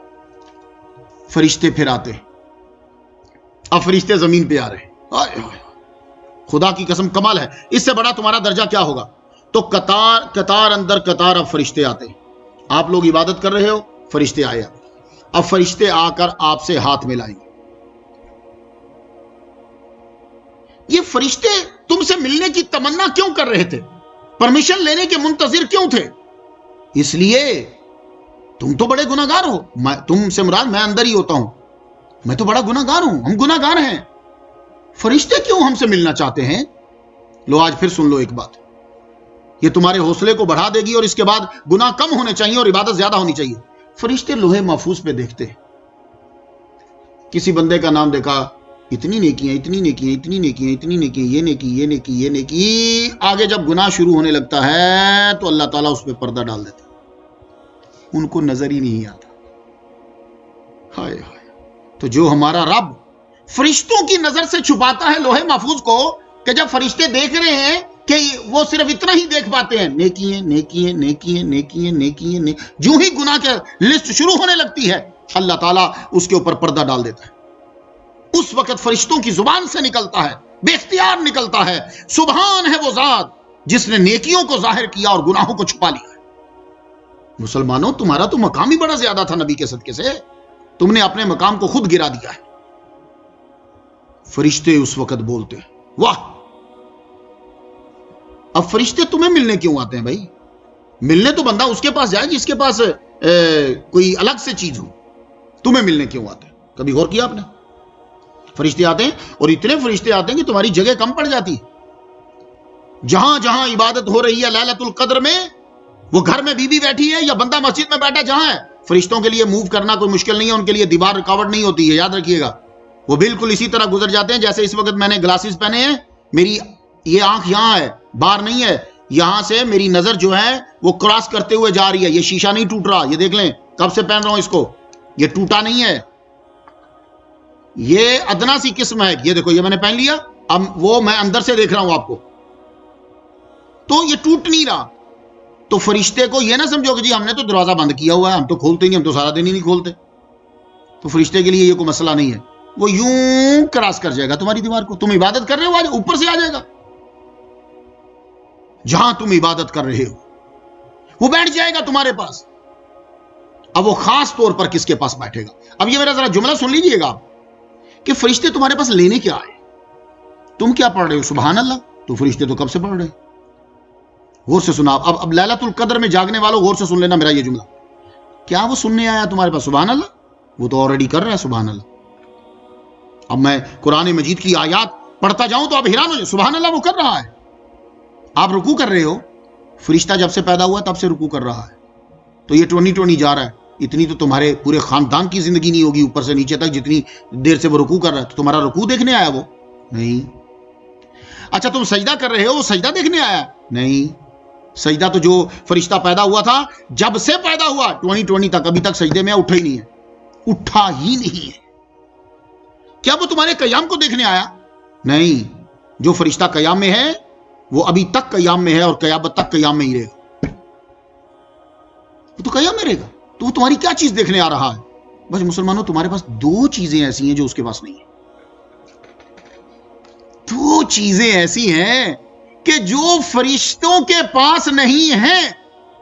فرشتے پھر آتے ہیں, اب فرشتے زمین پہ آ رہے ہیں. خدا کی قسم کمال ہے. اس سے بڑا تمہارا درجہ کیا ہوگا؟ تو قطار اندر قطار اب فرشتے آتے ہیں. آپ لوگ عبادت کر رہے ہو، فرشتے آئے. اب فرشتے آ کر آپ سے ہاتھ ملائیں گے. یہ فرشتے تم سے ملنے کی تمنا کیوں کر رہے تھے؟ پرمیشن لینے کے منتظر کیوں تھے؟ اس لیے تم تو بڑے گناہگار ہو. تم سے مراد میں اندر ہی ہوتا ہوں. میں تو بڑا گناہگار ہوں، ہم گناہگار ہیں. فرشتے کیوں ہم سے ملنا چاہتے ہیں؟ لو آج پھر سن لو ایک بات، یہ تمہارے حوصلے کو بڑھا دے گی اور اس کے بعد گناہ کم ہونے چاہیے اور عبادت زیادہ ہونی چاہیے. فرشتے لوہے محفوظ پہ دیکھتے ہیں. کسی بندے کا نام دیکھا، اتنی نیکیاں، اتنی نیکیاں، اتنی نیکیاں، اتنی نیکیاں، یہ نیکی، یہ نیکی، یہ نیکی. آگے جب گناہ شروع ہونے لگتا ہے تو اللہ تعالیٰ اس پہ پردہ ڈال دیتا. ان کو نظر ہی نہیں آتا. ہائے ہائے. تو جو ہمارا رب فرشتوں کی نظر سے چھپاتا ہے لوہے محفوظ کو، کہ جب فرشتے دیکھ رہے ہیں کہ وہ صرف اتنا ہی دیکھ پاتے ہیں، نیکی ہیں، نیکی ہیں، نیکی ہیں، نیکی ہیں، نیکی ہیں. جو ہی گناہ کے لسٹ شروع ہونے لگتی ہے اللہ تعالیٰ اس کے اوپر پردہ ڈال دیتا ہے. اس وقت فرشتوں کی زبان سے نکلتا ہے، بے اختیار نکلتا ہے، سبحان ہے وہ ذات جس نے نیکیوں کو ظاہر کیا اور گناہوں کو چھپا لیا. مسلمانوں، تمہارا تو مقام ہی بڑا زیادہ تھا نبی کے صدقے سے. تم نے اپنے مقام کو خود گرا دیا ہے. فرشتے اس وقت بولتے ہیں، واہ. اب فرشتے تمہیں ملنے کیوں آتے ہیں بھائی؟ ملنے تو بندہ اس کے پاس جائے جس کے پاس کوئی الگ سے چیز ہو. تمہیں ملنے کیوں آتے ہیں؟ کبھی غور کیا آپ نے؟ فرشتے آتے ہیں اور اتنے فرشتے آتے ہیں کہ تمہاری جگہ کم پڑ جاتی. جہاں جہاں عبادت ہو رہی ہے لیلۃ القدر میں، وہ گھر میں بیوی بیٹھی ہے یا بندہ مسجد میں بیٹھا جہاں ہے، فرشتوں کے لیے موو کرنا کوئی مشکل نہیں ہے. ان کے لیے دیوار رکاوٹ نہیں ہوتی ہے، یاد رکھیے گا. وہ بالکل اسی طرح گزر جاتے ہیں جیسے اس وقت میں نے گلاسز پہنے ہیں. میری یہ آنکھ یہاں ہے، باہر نہیں ہے. یہاں سے میری نظر جو ہے وہ کراس کرتے ہوئے جا رہی ہے. یہ شیشہ نہیں ٹوٹ رہا. یہ دیکھ لیں کب سے پہن رہا ہوں اس کو، یہ ٹوٹا نہیں ہے. یہ ادنا سی قسم ہے. یہ دیکھو، یہ میں نے پہن لیا، اب وہ میں اندر سے دیکھ رہا ہوں آپ کو، تو یہ ٹوٹ نہیں رہا. تو فرشتے کو یہ نہ سمجھو کہ جی ہم نے تو دروازہ بند کیا ہوا ہے، ہم تو کھولتے نہیں، ہم تو سارا دن ہی نہیں کھولتے. تو فرشتے کے لیے یہ کوئی مسئلہ نہیں ہے. وہ یوں کراس کر جائے گا تمہاری دیوار کو. تم عبادت کر رہے ہو، آج اوپر سے آ جائے گا. جہاں تم عبادت کر رہے ہو وہ بیٹھ جائے گا تمہارے پاس. اب وہ خاص طور پر کس کے پاس بیٹھے گا؟ اب یہ میرا ذرا جملہ سن لیجئے گا آپ، کہ فرشتے تمہارے پاس لینے کیا آئے. تم کیا پڑھ رہے ہو؟ سبحان اللہ. تو فرشتے تو کب سے پڑھ رہے ہیں. غور سے سنا. اب لیلۃ القدر میں جاگنے والوں غور سے سن لینا میرا یہ جملہ. کیا وہ سننے آیا تمہارے پاس؟ سبحان اللہ. وہ تو آلریڈی کر رہا ہے سبحان اللہ. اب میں قرآن مجید کی آیات پڑھتا جاؤں تو آپ حیران ہو جائیں. سبحان اللہ، وہ کر رہا ہے. آپ رکوع کر رہے ہو، فرشتہ جب سے پیدا ہوا تب سے رکوع کر رہا ہے. تو یہ ٹونی ٹونی جا رہا ہے. اتنی تو تمہارے پورے خاندان کی زندگی نہیں ہوگی اوپر سے نیچے تک جتنی دیر سے وہ رکوع کر رہا ہے. تو تمہارا رکوع دیکھنے آیا وہ؟ نہیں. اچھا تم سجدہ کر رہے ہو، وہ سجدہ دیکھنے آیا؟ نہیں. سجدہ تو جو فرشتہ پیدا ہوا تھا جب سے پیدا ہوا 2020 تک ابھی تک سجدے میں اٹھا ہی نہیں ہے. اٹھا ہی نہیں ہے. کیا وہ تمہارے قیام کو دیکھنے آیا؟ نہیں. جو فرشتہ قیام میں ہے وہ ابھی تک قیام میں ہے اور قیامت تک قیام میں ہی رہے گا. وہ تو قیام میں رہے گا. تو وہ تمہاری کیا چیز دیکھنے آ رہا ہے؟ بس مسلمانوں، تمہارے پاس دو چیزیں ایسی ہیں جو اس کے پاس نہیں ہیں. دو چیزیں ایسی ہیں کہ جو فرشتوں کے پاس نہیں ہیں.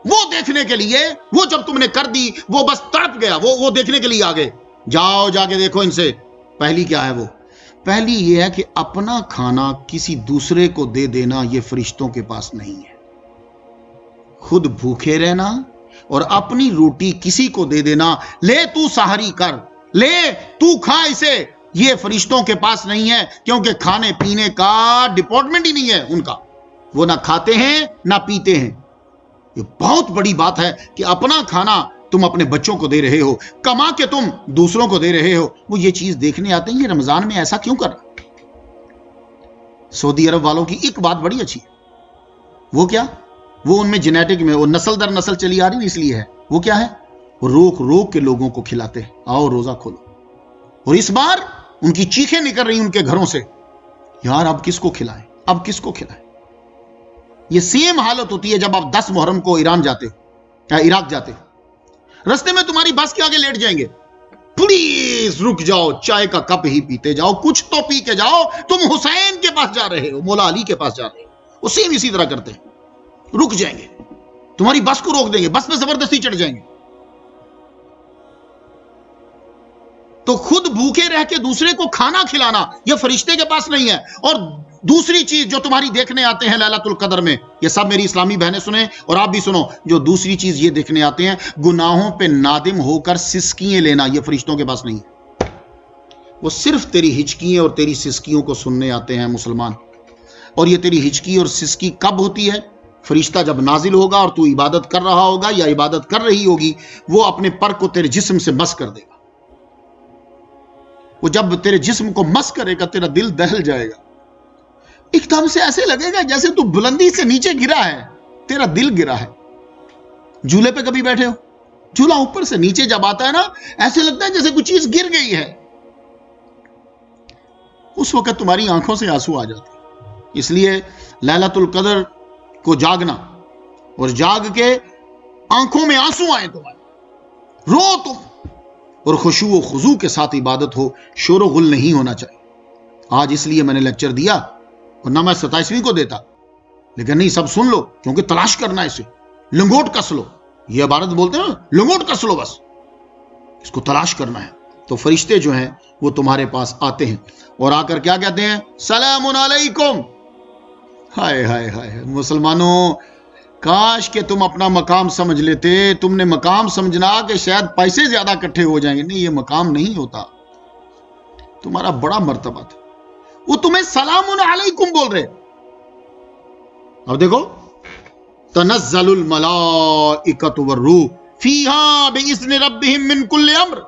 وہ دیکھنے کے لیے، وہ جب تم نے کر دی وہ بس تڑپ گیا، وہ دیکھنے کے لیے آگے. جاؤ جا کے دیکھو ان سے. پہلی کیا ہے؟ وہ پہلی یہ ہے کہ اپنا کھانا کسی دوسرے کو دے دینا یہ فرشتوں کے پاس نہیں ہے. خود بھوکے رہنا اور اپنی روٹی کسی کو دے دینا، لے تو سحری کر، لے تو کھا اسے، یہ فرشتوں کے پاس نہیں ہے. کیونکہ کھانے پینے کا ڈپارٹمنٹ ہی نہیں ہے ان کا. وہ نہ کھاتے ہیں نہ پیتے ہیں. یہ بہت بڑی بات ہے کہ اپنا کھانا تم اپنے بچوں کو دے رہے ہو، کما کے تم دوسروں کو دے رہے ہو. وہ یہ چیز دیکھنے آتے ہیں یہ رمضان میں ایسا کیوں کر رہا. سعودی عرب والوں کی ایک بات بڑی اچھی ہے. وہ کیا؟ وہ ان میں جینیٹک میں وہ نسل در نسل چلی آ رہی اس لیے ہے. وہ کیا ہے؟ وہ روک روک کے لوگوں کو کھلاتے ہیں، آؤ روزہ کھولو. اور اس بار ان کی چیخیں نکل رہی ان کے گھروں سے، یار اب کس کو کھلائیں، اب کس کو کھلائیں. یہ سیم حالت ہوتی ہے جب آپ 10 محرم کو ایران جاتے یا عراق جاتے. رستے میں تمہاری بس کے آگے لیٹ جائیں گے پلیز رک جاؤ, چائے کا کپ ہی پیتے جاؤ, کچھ تو پی کے جاؤ, تم حسین کے پاس جا رہے ہو, مولا علی کے پاس جا رہے ہو. وہ سیم اسی طرح کرتے ہیں, رک جائیں گے, تمہاری بس کو روک دیں گے, بس میں زبردستی چڑھ جائیں گے. تو خود بھوکے رہ کے دوسرے کو کھانا کھلانا یہ فرشتے کے پاس نہیں ہے. اور دوسری چیز جو تمہاری دیکھنے آتے ہیں لیلۃ القدر میں, یہ سب میری اسلامی بہنیں سنیں اور آپ بھی سنو, جو دوسری چیز یہ دیکھنے آتے ہیں, گناہوں پہ نادم ہو کر سسکیاں لینا, یہ فرشتوں کے پاس نہیں ہے. وہ صرف تیری ہچکیاں اور تیری سسکیوں کو سننے آتے ہیں مسلمان. اور یہ تیری ہچکی اور سسکی کب ہوتی ہے؟ فرشتہ جب نازل ہوگا اور تو عبادت کر رہا ہوگا یا عبادت کر رہی ہوگی, وہ اپنے پر کو تیرے جسم سے مس کر دے گا. وہ جب تیرے جسم کو مس کرے گا, تیرا دل دہل جائے گا. ایک دم سے ایسے لگے گا جیسے تو بلندی سے نیچے گرا ہے, تیرا دل گرا ہے. جھولے پہ کبھی بیٹھے ہو, جھولا اوپر سے نیچے جب آتا ہے نا, ایسے لگتا ہے جیسے کوئی چیز گر گئی ہے. اس وقت تمہاری آنکھوں سے آنسو آ جاتے ہیں. اس لیے لیلۃ القدر کو جاگنا, اور جاگ کے آنکھوں میں آنسو آئے تمہارے, رو تم, اور خشوع و خضوع کے ساتھ عبادت ہو, شور و غل نہیں ہونا چاہیے. آج اس لیے میں نے لیکچر دیا, ورنہ میں 27ویں کو دیتا, لیکن نہیں, سب سن لو, کیونکہ تلاش کرنا ہے اسے, لنگوٹ کس لو. یہ عبارت بولتے ہیں نا, لنگوٹ کس لو, بس اس کو تلاش کرنا ہے. تو فرشتے جو ہیں وہ تمہارے پاس آتے ہیں اور آ کر کیا کہتے ہیں؟ سلام علیکم. ہائے ہائے ہائے مسلمانوں, کاش کہ تم اپنا مقام سمجھ لیتے. تم نے مقام سمجھنا کہ شاید پیسے زیادہ اکٹھے ہو جائیں گے. نہیں, یہ مقام نہیں ہوتا, تمہارا بڑا مرتبہ تھا. وہ تمہیں سلام علیکم بول رہے. اب دیکھو, تنزل الملائکۃ والروح فیہا باذن ربہم من کل امر.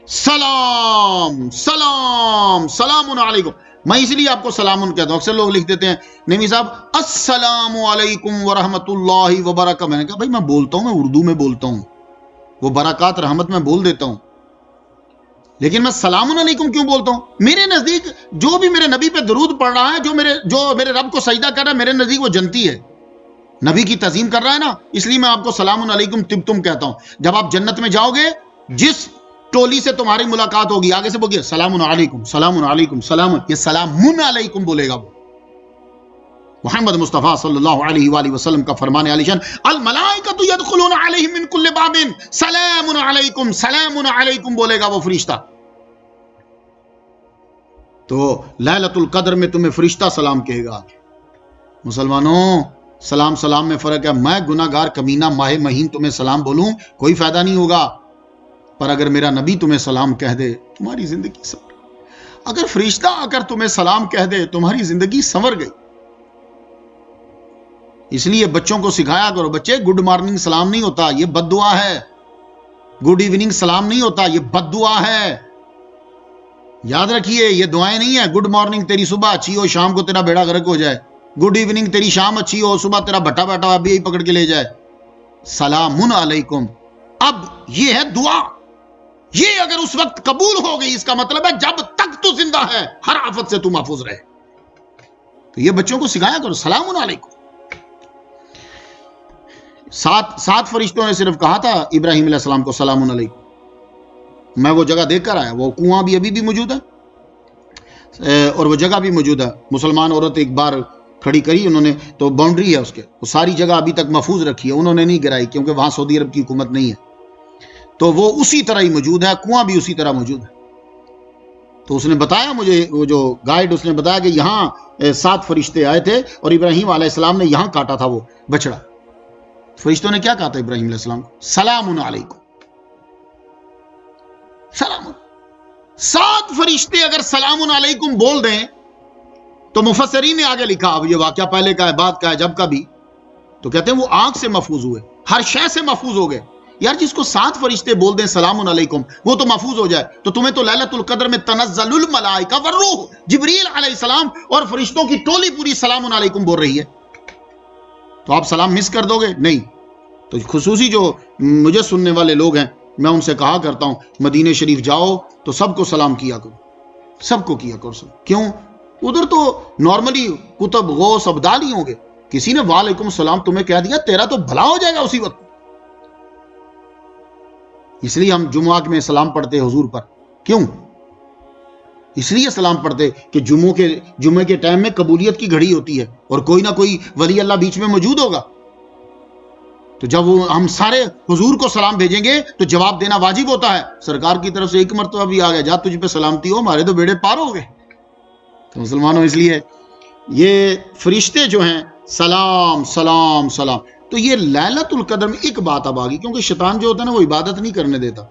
سلام سلام سلام علیکم. میں اس لیے آپ کو سلام کہتا ہوں. اکثر لوگ لکھ دیتے ہیں نمی صاحب السلام علیکم ورحمۃ اللہ وبرکاتہ. میں نے کہا بھائی میں بولتا ہوں, میں اردو میں بولتا ہوں, وہ برکات رحمت میں بول دیتا ہوں, لیکن میں سلام علیکم کیوں بولتا ہوں؟ میرے نزدیک جو بھی میرے نبی پہ درود پڑھ رہا ہے, جو میرے رب کو سجدہ کر رہا ہے, میرے نزدیک وہ جنتی ہے, نبی کی تعظیم کر رہا ہے نا, اس لیے میں آپ کو سلام علیکم تم کہتا ہوں. جب آپ جنت میں جاؤ گے, جس ٹولی سے تمہاری ملاقات ہوگی, آگے سے بولیے سلام علیکم سلام علیکم سلام, یہ سلام علیکم بولے گا. وہ محمد مصطفیٰ صلی اللہ علیہ وآلہ وسلم کا فرمان علی شان, الملائکۃ یدخلون علیہم من کل باب سلام علیکم بولے گا وہ فرشتہ. تو لیلۃ القدر میں تمہیں فرشتہ سلام کہے گا. مسلمانوں, سلام میں فرق ہے. میں گناہ گار کمینہ ماہ مہین تمہیں سلام بولوں, کوئی فائدہ نہیں ہوگا. پر اگر میرا نبی تمہیں سلام کہہ دے, تمہاری زندگی سنور. اگر فرشتہ آ کر تمہیں سلام کہہ دے, تمہاری زندگی سنور گئی. اس لیے بچوں کو سکھایا کرو, بچے گڈ مارننگ سلام نہیں ہوتا, یہ بد دعا ہے. گڈ ایوننگ سلام نہیں ہوتا, یہ بد دعا ہے. یاد رکھیے, یہ دعائیں نہیں ہیں. گڈ مارننگ تیری صبح اچھی ہو, شام کو تیرا بیڑا غرق ہو جائے. گڈ ایوننگ تیری شام اچھی ہو, صبح تیرا بھٹا بیٹا ابھی پکڑ کے لے جائے. سلام علیکم, اب یہ ہے دعا. یہ اگر اس وقت قبول ہو گئی, اس کا مطلب ہے جب تک تو زندہ ہے ہر آفت سے تو محفوظ رہے. تو یہ بچوں کو سکھایا کرو, سلام علیکم. 7 فرشتوں نے صرف کہا تھا ابراہیم علیہ السلام کو سلام علیکم. میں وہ جگہ دیکھ کر آیا, وہ کنواں بھی ابھی بھی موجود ہے اور وہ جگہ بھی موجود ہے. مسلمان عورت ایک بار کھڑی کری انہوں نے, تو باؤنڈری ہے اس کے, وہ ساری جگہ ابھی تک محفوظ رکھی ہے, انہوں نے نہیں گرائی, کیونکہ وہاں سعودی عرب کی حکومت نہیں ہے, تو وہ اسی طرح ہی موجود ہے, کنواں بھی اسی طرح موجود ہے. تو اس نے بتایا مجھے, وہ جو گائیڈ, اس نے بتایا کہ یہاں 7 فرشتے آئے تھے اور ابراہیم علیہ السلام نے یہاں کاٹا تھا وہ بچڑا. فرشتوں نے کیا کہا تھا ابراہیم علیہ السلام کو؟ سلام علیکم. سلام. 7 فرشتے اگر سلام علیکم بول دیں تو مفسرین نے آگے لکھا, اب یہ واقعہ پہلے کا ہے بعد کا ہے جب کا بھی, تو کہتے ہیں وہ آنکھ سے محفوظ ہوئے, ہر شے سے محفوظ ہو گئے. یار جس کو 7 فرشتے بول دیں سلام علیکم, وہ تو محفوظ ہو جائے. تو تمہیں تو لیلۃ القدر میں تنزل الملائکہ والروح, جبریل علیہ السلام اور فرشتوں کی ٹولی پوری سلام علیکم بول رہی ہے. تو آپ سلام مس کر دو گے؟ نہیں. تو خصوصی جو مجھے سننے والے لوگ ہیں, میں ان سے کہا کرتا ہوں مدینہ شریف جاؤ تو سب کو سلام کیا کرو, سب کو کیا کرو. کیوں؟ ادھر تو نارملی کتب غوث ابدال ہی ہوں گے. کسی نے وعلیکم السلام تمہیں کہہ دیا, تیرا تو بھلا ہو جائے گا اسی وقت. اس لیے ہم جمعہ میں سلام پڑھتے حضور پر. کیوں؟ اس لیے سلام پڑھتے کہ جمعے کے ٹائم میں قبولیت کی گھڑی ہوتی ہے اور کوئی نہ کوئی ولی اللہ بیچ میں موجود ہوگا. تو جب ہم سارے حضور کو سلام بھیجیں گے تو جواب دینا واجب ہوتا ہے. سرکار کی طرف سے ایک مرتبہ بھی آ گیا جا تجھ پہ سلامتی ہو، ہمارے تو بیڑے پار ہو گئے. تو مسلمانوں اس لیے یہ فرشتے جو ہیں سلام سلام سلام. تو یہ لیلۃ القدر میں ایک بات اب آ گئی، کیونکہ شیطان جو ہوتا ہے نا وہ عبادت نہیں کرنے دیتا.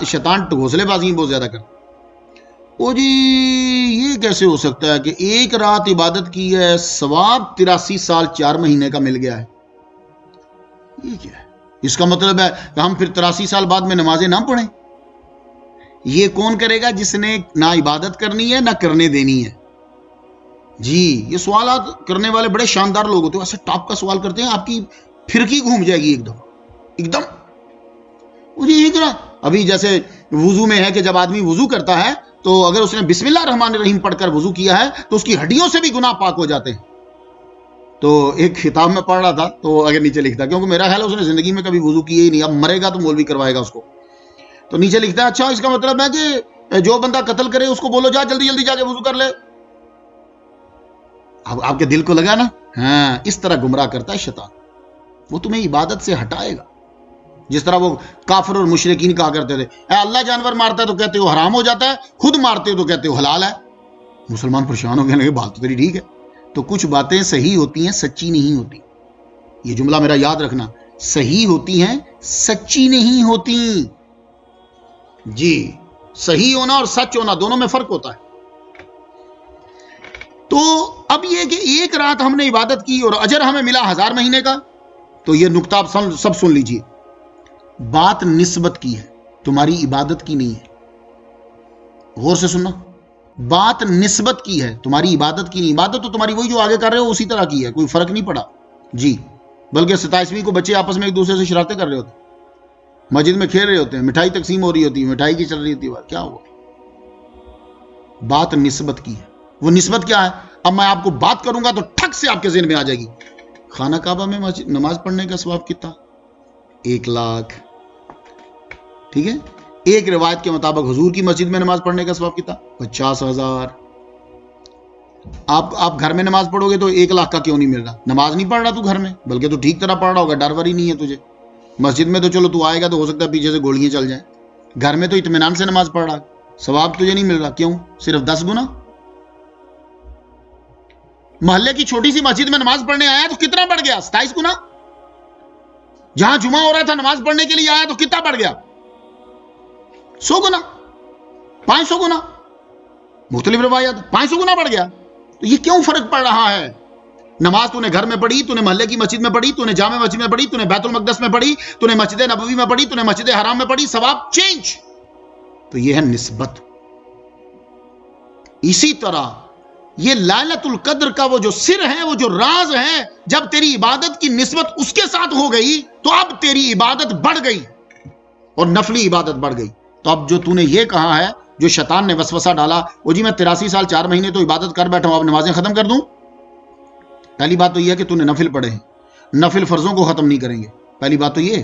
شیطان گھونسلے بازی بہت زیادہ کرتا. او جی یہ کیسے ہو سکتا ہے کہ ایک رات عبادت کی ہے، ثواب 83 سال 4 مہینے کا مل گیا ہے؟ یہ کیا ہے؟ اس کا مطلب ہے کہ ہم پھر 83 سال بعد میں نمازیں نہ پڑھیں. یہ کون کرے گا جس نے نہ عبادت کرنی ہے نہ کرنے دینی ہے؟ جی یہ سوالات کرنے والے بڑے شاندار لوگ ہوتے ہیں، ایسے ٹاپ کا سوال کرتے ہیں آپ کی پھرکی گھوم جائے گی ایک دم. ابھی جیسے وضو میں ہے کہ جب آدمی وضو کرتا ہے تو اگر اس نے بسم اللہ الرحمن الرحیم پڑھ کر وضو کیا ہے تو اس کی ہڈیوں سے بھی گناہ پاک ہو جاتے ہیں. تو ایک خطاب میں پڑھ رہا تھا تو اگر نیچے لکھتا، کیونکہ میرا خیال ہے اس نے زندگی میں کبھی وضو کیا ہی نہیں، اب مرے گا تو مولوی کروائے گا اس کو. تو نیچے لکھتا ہے اچھا اس کا مطلب ہے کہ جو بندہ قتل کرے اس کو بولو جا جلدی جلدی جا کے وضو کر لے. اب آپ کے دل کو لگا نا، ہاں اس طرح گمراہ کرتا ہے شیطان. وہ تمہیں عبادت سے ہٹائے گا. جس طرح وہ کافر اور مشرکین کہا کرتے تھے اے اللہ جانور مارتا ہے تو کہتے ہو حرام ہو جاتا ہے، خود مارتے ہو تو کہتے ہو حلال ہے. مسلمان پریشان ہو گئے، بات تو تیری ٹھیک ہے. تو کچھ باتیں صحیح ہوتی ہیں، سچی نہیں ہوتی. یہ جملہ میرا یاد رکھنا، صحیح ہوتی ہیں سچی نہیں ہوتی. جی صحیح ہونا اور سچ ہونا دونوں میں فرق ہوتا ہے. تو اب یہ کہ ایک رات ہم نے عبادت کی اور اجر ہمیں ملا 1000 مہینے کا. تو یہ نقطہ آپ سب سن لیجئے، بات نسبت کی ہے، تمہاری عبادت کی نہیں ہے. غور سے سننا، بات نسبت کی ہے، تمہاری عبادت کی نہیں. عبادت تو تمہاری وہی جو آگے کر رہے ہو اسی طرح کی ہے، کوئی فرق نہیں پڑا. جی بلکہ 27ویں کو بچے آپس میں ایک دوسرے سے شرارتیں کر رہے ہوتے ہیں، مسجد میں کھیل رہے ہوتے ہیں، مٹھائی تقسیم ہو رہی ہوتی ہے، مٹھائی کی چل رہی ہوتی ہے. کیا ہوا؟ بات نسبت کی ہے. وہ نسبت کیا ہے؟ اب میں آپ کو بات کروں گا تو ٹھک سے آپ کے ذہن میں آ جائے گی. خانہ کعبہ میں نماز پڑھنے کا ثواب کتنا؟ 1 لاکھ. ٹھیک ہے. ایک روایت کے مطابق حضور کی مسجد میں نماز پڑھنے کا ثواب کتنا؟ 50,000. آپ گھر میں نماز پڑھو گے تو 1 لاکھ کا کیوں نہیں مل رہا؟ نماز نہیں پڑھ رہا تو گھر میں، بلکہ تو ٹھیک طرح پڑھ رہا ہوگا، ڈر ور ہی نہیں ہے تجھے. مسجد میں تو چلو تو آئے گا تو ہو سکتا ہے پیچھے سے گولیاں چل جائیں. گھر میں تو اطمینان سے نماز پڑھ رہا، ثواب تجھے نہیں مل رہا. کیوں؟ صرف 10 گنا. محلے کی چھوٹی سی مسجد میں نماز پڑھنے آیا تو کتنا بڑھ گیا؟ 27 گنا. جہاں جمعہ ہو رہا تھا نماز پڑھنے کے لیے آیا تو کتنا بڑھ گیا؟ 100 گنا، 500 گنا. مختلف روایات 500 گنا بڑھ گیا. تو یہ کیوں فرق پڑ رہا ہے؟ نماز تو نے گھر میں پڑھی، تو نے محلے کی مسجد میں پڑھی، تو نے جامع مسجد میں پڑھی، تو نے بیت المقدس میں پڑھی، تو نے مسجد نبوی میں پڑھی، تو نے مسجد حرام میں پڑھی، ثواب چینج. تو یہ ہے نسبت. اسی طرح یہ لیلۃ القدر کا وہ جو سر ہے، وہ جو راز ہے، جب تیری عبادت کی نسبت اس کے ساتھ ہو گئی تو اب تیری عبادت بڑھ گئی اور نفلی عبادت بڑھ گئی. تو اب جو تو نے یہ کہا ہے، جو شیطان نے وسوسہ ڈالا، وہ جی میں 83 سال 4 مہینے تو عبادت کر بیٹھا ہوں، اب نمازیں ختم کر دوں. پہلی بات تو یہ ہے کہ تو نے نفل پڑھے ہیں، نفل فرضوں کو ختم نہیں کریں گے. پہلی بات تو یہ ہے.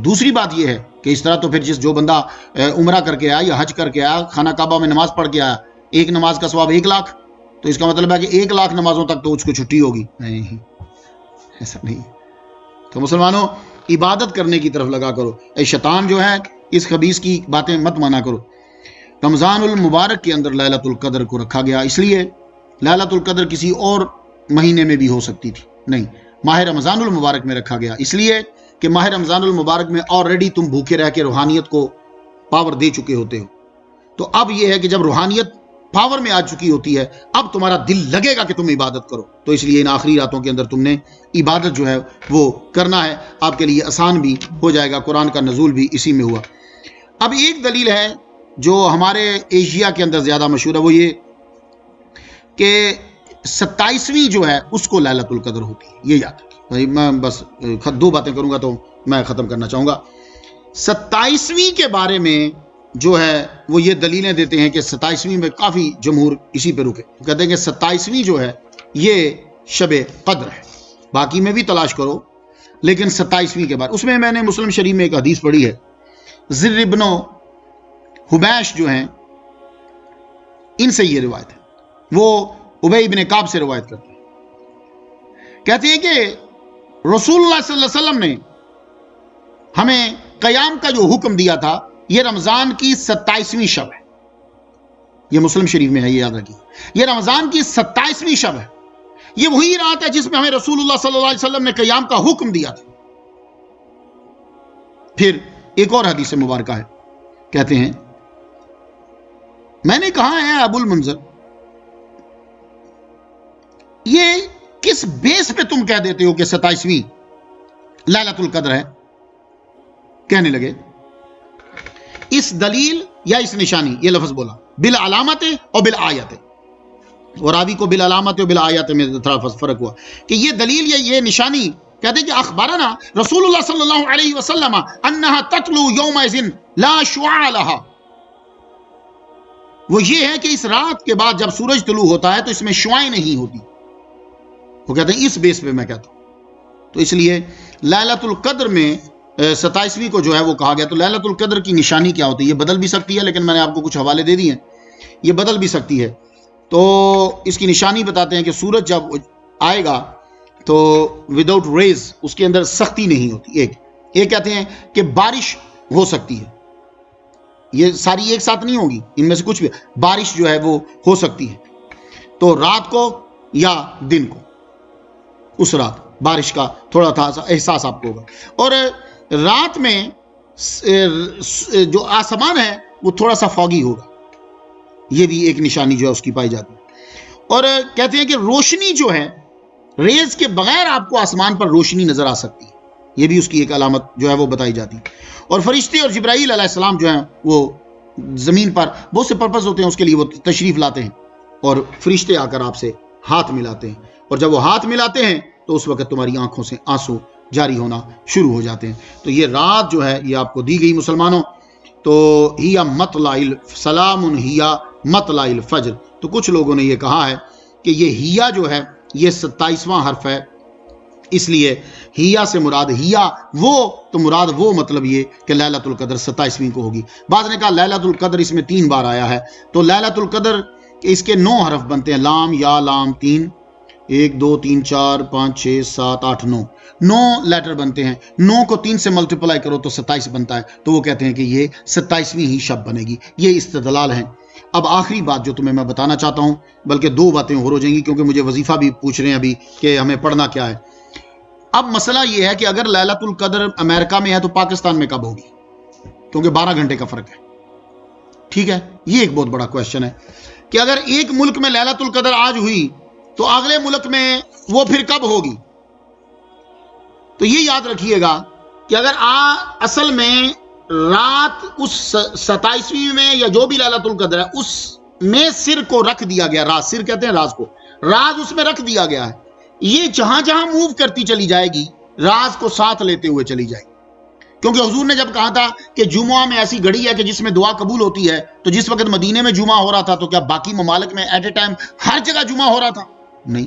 دوسری بات یہ ہے کہ اس طرح تو پھر جو بندہ عمرہ کر کے آیا یا حج کر کے آیا، خانہ کعبہ میں نماز پڑھ کے آیا، ایک نماز کا ثواب 1 لاکھ. تو اس کا مطلب ہے کہ 1 لاکھ نمازوں تک تو اس کو چھٹی ہوگی. نہیں، ایسا نہیں. تو مسلمانوں عبادت کرنے کی طرف لگا کرو. اے شیطان جو ہے اس خبیث کی باتیں مت مانا کرو. رمضان المبارک کے اندر لیلۃ القدر کو رکھا گیا، اس لیے لیلۃ القدر کسی اور مہینے میں بھی ہو سکتی تھی، نہیں، ماہ رمضان المبارک میں رکھا گیا، اس لیے کہ ماہ رمضان المبارک میں آلریڈی تم بھوکے رہ کے روحانیت کو پاور دے چکے ہوتے ہو. تو اب یہ ہے کہ جب روحانیت پاور میں آ چکی ہوتی ہے، اب تمہارا دل لگے گا کہ تم عبادت کرو. تو اس لیے ان آخری راتوں کے اندر تم نے عبادت جو ہے وہ کرنا ہے. آپ کے لیے آسان بھی ہو جائے گا. قرآن کا نزول بھی اسی میں ہوا. اب ایک دلیل ہے جو ہمارے ایشیا کے اندر زیادہ مشہور ہے، وہ یہ کہ 27ویں جو ہے اس کو لیلۃ القدر ہوتی ہے. یہ یاد رکھیے. میں بس 2 باتیں کروں گا تو میں ختم کرنا چاہوں گا. 27ویں کے بارے میں جو ہے وہ یہ دلیلیں دیتے ہیں کہ 27ویں میں کافی جمہور اسی پہ رکے. کہتے ہیں کہ 27ویں جو ہے یہ شب قدر ہے. باقی میں بھی تلاش کرو، لیکن 27ویں کے بعد اس میں نے مسلم شریف میں ایک حدیث پڑھی ہے زر ابن حبیش جو ہیں ان سے یہ روایت ہے. وہ ابی بن کعب سے روایت کرتے ہیں. کہتے ہیں کہ رسول اللہ صلی اللہ علیہ وسلم نے ہمیں قیام کا جو حکم دیا تھا یہ رمضان کی 27ویں شب ہے. یہ مسلم شریف میں ہے، یہ یاد رکھیے. یہ رمضان کی 27ویں شب ہے. یہ وہی رات ہے جس میں ہمیں رسول اللہ صلی اللہ علیہ وسلم نے قیام کا حکم دیا تھا. پھر ایک اور حدیث مبارکہ ہے، کہتے ہیں میں نے کہا ہے ابو المنذر یہ کس بیس پہ تم کہہ دیتے ہو کہ 27ویں لیلۃ القدر ہے؟ کہنے لگے اس دلیل یا اس نشانی، یہ لفظ بولا بالعلامت اور بالآیت، اور راوی کو بالعلامت اور بالآیت میں تھوڑا فرق ہوا کہ یہ دلیل یا یہ نشانی. کہتے ہیں کہ اخبارنا رسول اللہ صلی اللہ علیہ وسلم انہا تطلو یومئذ لا شعاع لہا. وہ یہ ہے کہ اس رات کے بعد جب سورج طلوع ہوتا ہے تو اس میں شعاعیں نہیں ہوتی. وہ کہتے ہیں اس بیس پہ میں کہتا ہوں. تو اس لیے لیلۃ القدر میں 27ویں کو جو ہے وہ کہا گیا. تو لیلۃ القدر کی نشانی کیا ہوتی ہے؟ یہ بدل بھی سکتی ہے، لیکن میں نے آپ کو کچھ حوالے دے دیے ہیں، یہ بدل بھی سکتی ہے. تو اس کی نشانی بتاتے ہیں کہ سورج جب آئے گا تو وداؤٹ ریز اس کے اندر سختی نہیں ہوتی. ایک کہتے ہیں کہ بارش ہو سکتی ہے، یہ ساری ایک ساتھ نہیں ہوگی، ان میں سے کچھ بھی بارش جو ہے وہ ہو سکتی ہے. تو رات کو یا دن کو، اس رات بارش کا تھوڑا تھا احساس آپ کو ہوگا. اور رات میں جو آسمان ہے وہ تھوڑا سا فوگی ہوگا، یہ بھی ایک نشانی جو ہے اس کی پائی جاتی ہے. اور کہتے ہیں کہ روشنی جو ہے ریز کے بغیر آپ کو آسمان پر روشنی نظر آ سکتی ہے، یہ بھی اس کی ایک علامت جو ہے وہ بتائی جاتی ہے. اور فرشتے اور جبرائیل علیہ السلام جو ہیں وہ زمین پر بہت سے پرپز ہوتے ہیں، اس کے لیے وہ تشریف لاتے ہیں اور فرشتے آ کر آپ سے ہاتھ ملاتے ہیں. اور جب وہ ہاتھ ملاتے ہیں تو اس وقت تمہاری آنکھوں سے آنسو جاری ہونا شروع ہو جاتے ہیں. تو یہ رات جو ہے یہ آپ کو دی گئی مسلمانوں. تو ہیا مطلع سلام ہیا مطلع الفجر. تو کچھ لوگوں نے یہ کہا ہے کہ یہ ہیا جو ہے یہ 27واں حرف ہے، اس لیے ہیا سے مراد ہیا وہ، تو مراد وہ مطلب یہ کہ لیلۃ القدر 27ویں کو ہوگی. بعض نے کہا لیلۃ القدر اس میں 3 بار آیا ہے، تو لیلۃ القدر اس کے 9 حرف بنتے ہیں، لام یا لام 3، 1 2 3 4 5 6 7 8 9 لیٹر بنتے ہیں. 9 کو 3 سے ملٹیپلائی کرو تو 27 بنتا ہے. تو وہ کہتے ہیں کہ یہ 27ویں ہی شب بنے گی. یہ استدلال ہیں. اب آخری بات جو تمہیں میں بتانا چاہتا ہوں، بلکہ 2 باتیں اور ہو جائیں گی کیونکہ مجھے وظیفہ بھی پوچھ رہے ہیں ابھی کہ ہمیں پڑھنا کیا ہے. اب مسئلہ یہ ہے کہ اگر لیلۃ القدر امریکہ میں ہے تو پاکستان میں کب ہوگی؟ کیونکہ 12 گھنٹے کا فرق ہے. ٹھیک ہے، یہ ایک بہت بڑا کویشچن ہے کہ اگر ایک ملک میں لیلۃ القدر آج ہوئی تو اگلے ملک میں وہ پھر کب ہوگی؟ تو یہ یاد رکھیے گا کہ اگر اصل میں رات اس 27ویں میں یا جو بھی لیلۃ القدر ہے اس میں سر کو رکھ دیا گیا، راز سر کہتے ہیں راز کو، راز اس میں رکھ دیا گیا ہے. یہ جہاں جہاں موو کرتی چلی جائے گی راز کو ساتھ لیتے ہوئے چلی جائے گی. کیونکہ حضور نے جب کہا تھا کہ جمعہ میں ایسی گھڑی ہے کہ جس میں دعا قبول ہوتی ہے، تو جس وقت مدینے میں جمعہ ہو رہا تھا تو کیا باقی ممالک میں ایٹ اے ٹائم ہر جگہ جمعہ ہو رہا تھا؟ نہیں.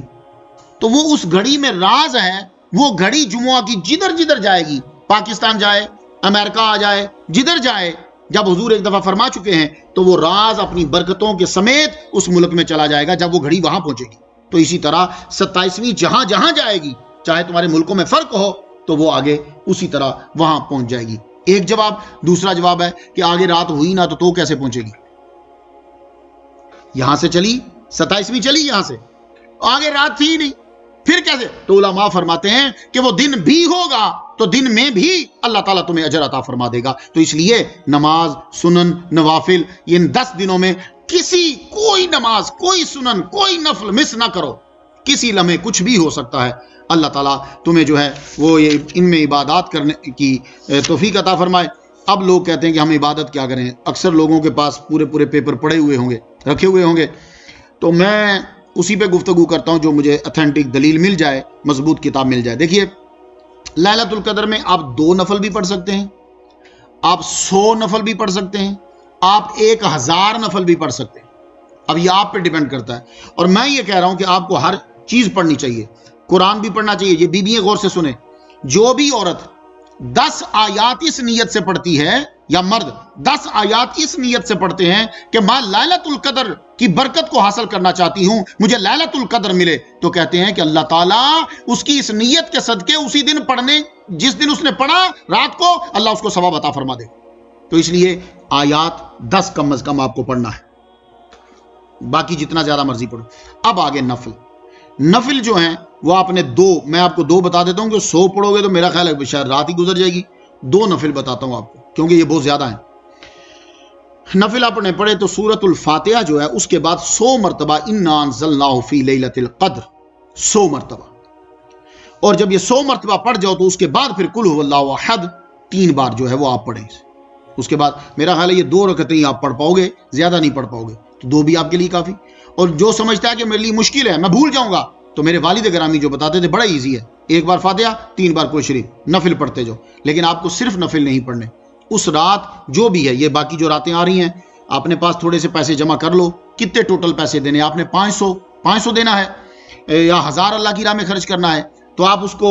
تو وہ اس گھڑی میں راز ہے. وہ گھڑی جمعہ کی جدھر جدھر جائے گی، پاکستان جائے، امریکہ آ جائے، جدھر جائے، جب حضور ایک دفعہ فرما چکے ہیں تو وہ راز اپنی برکتوں کے سمیت اس ملک میں چلا جائے گا جب وہ گھڑی وہاں پہنچے گی. تو اسی طرح 27ویں جہاں جہاں جائے گی، چاہے تمہارے ملکوں میں فرق ہو، تو وہ آگے اسی طرح وہاں پہنچ جائے گی. ایک جواب. دوسرا جواب ہے کہ آگے رات ہوئی نہ تو کیسے پہنچے گی؟ یہاں سے چلی 27ویں چلی، یہاں سے آگے رات تھی نہیں، پھر کیسے؟ تو علماء فرماتے ہیں کہ وہ دن بھی ہوگا تو دن میں بھی اللہ تعالیٰ تمہیں اجر عطا فرما دے گا. تو اس لیے نماز، سنن، نوافل، ان 10 دنوں میں کوئی نماز، کوئی سنن، کوئی نفل مس نہ کرو. کسی لمحے کچھ بھی ہو سکتا ہے. اللہ تعالیٰ تمہیں جو ہے وہ ان میں عبادات کرنے کی توفیق عطا فرمائے. اب لوگ کہتے ہیں کہ ہم عبادت کیا کریں؟ اکثر لوگوں کے پاس پورے پیپر پڑے ہوئے ہوں گے، رکھے ہوئے ہوں گے. تو میں اسی پہ گفتگو کرتا ہوں جو مجھے اتھینٹک دلیل مل جائے، مضبوط کتاب مل جائے. دیکھیے، لیلۃ القدر میں آپ 2 نفل بھی پڑھ سکتے ہیں، آپ 100 نفل بھی پڑھ سکتے ہیں، آپ 1000 نفل بھی پڑھ سکتے ہیں. اب یہ آپ پہ ڈیپینڈ کرتا ہے. اور میں یہ کہہ رہا ہوں کہ آپ کو ہر چیز پڑھنی چاہیے. قرآن بھی پڑھنا چاہیے. یہ بیویاں غور سے سنیں، جو بھی عورت 10 آیات اس نیت سے پڑھتی ہے یا مرد 10 آیات اس نیت سے پڑھتے ہیں کہ میں لیلۃ القدر کی برکت کو حاصل کرنا چاہتی ہوں، مجھے لیلۃ القدر ملے، تو کہتے ہیں کہ اللہ تعالیٰ اس کی اس نیت کے صدقے اسی دن پڑھنے، جس دن اس نے پڑھا رات کو، اللہ اس کو ثواب عطا فرما دے. تو اس لیے آیات 10 کم از کم آپ کو پڑھنا ہے، باقی جتنا زیادہ مرضی پڑھو. اب آگے نفل جو ہیں وہ آپ نے میں آپ کو 2 بتا دیتا ہوں کہ 100 پڑھو گے تو میرا خیال ہے شاید رات ہی گزر جائے گی. 2 نفل بتاتا ہوں آپ کو کیونکہ یہ بہت زیادہ ہیں. نفل آپ نے پڑھے تو سورۃ الفاتحہ جو ہے اس کے بعد 100 مرتبہ انا انزلناہ فی لیلۃ القدر، 100 مرتبہ. اور جب یہ 100 مرتبہ پڑھ جاؤ تو اس کے بعد پھر قل ھو اللہ احد 3 بار جو ہے وہ آپ پڑھیں. اس کے بعد میرا خیال ہے یہ 2 رکعتیں آپ پڑھ پاؤ گے، زیادہ نہیں پڑھ پاؤ گے، تو 2 بھی آپ کے لیے کافی. اور جو سمجھتا ہے کہ میرے لیے مشکل ہے، میں بھول جاؤں گا، تو میرے والد گرامی جو بتاتے تھے بڑا ایزی ہے، 1 بار فاتحہ 3 بار قرآن شریف، نفل پڑھتے جاؤ. لیکن آپ کو صرف نفل نہیں پڑھنے، اس رات جو بھی ہے، یہ باقی جو راتیں آ رہی ہیں اپنے پاس تھوڑے سے پیسے جمع کر لو. کتنے ٹوٹل پیسے دینے؟ آپ نے 500 دینا ہے یا 1000 اللہ کی راہ میں خرچ کرنا ہے، تو آپ اس کو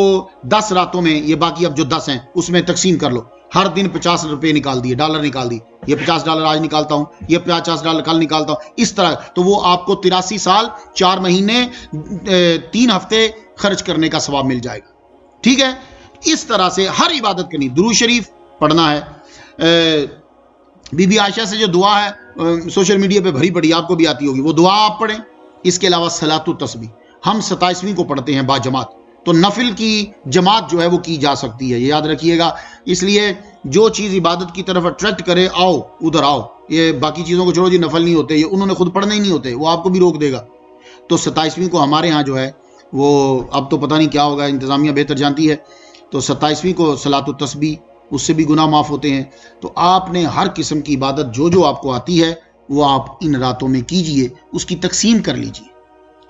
10 راتوں میں، یہ باقی اب جو 10 ہیں اس میں تقسیم کر لو. ہر دن 50 روپے نکال دیے، ڈالر نکال دی، یہ $50 آج نکالتا ہوں، یہ $50 کل نکالتا ہوں، اس طرح. تو وہ آپ کو 83 سال 4 مہینے 3 ہفتے خرچ کرنے کا ثواب مل جائے گا. ٹھیک ہے؟ اس طرح سے ہر عبادت کرنی. درود شریف پڑھنا ہے. بی بی عائشہ سے جو دعا ہے سوشل میڈیا پہ بھری پڑی، آپ کو بھی آتی ہوگی، وہ دعا آپ پڑھیں. اس کے علاوہ صلاۃ التسبیح ہم 27ویں کو پڑھتے ہیں با جماعت. تو نفل کی جماعت جو ہے وہ کی جا سکتی ہے، یہ یاد رکھیے گا. اس لیے جو چیز عبادت کی طرف اٹریکٹ کرے، آؤ ادھر آؤ. یہ باقی چیزوں کو چھوڑو جی، نفل نہیں ہوتے، یہ انہوں نے خود پڑھنے ہی نہیں ہوتے، وہ آپ کو بھی روک دے گا. تو 27ویں کو ہمارے ہاں جو ہے وہ اب تو پتہ نہیں کیا ہوگا، انتظامیہ بہتر جانتی ہے. تو 27ویں کو صلاۃ التسبیح، اس سے بھی گناہ معاف ہوتے ہیں. تو آپ نے ہر قسم کی عبادت جو آپ کو آتی ہے وہ آپ ان راتوں میں کیجئے، اس کی تقسیم کر لیجئے.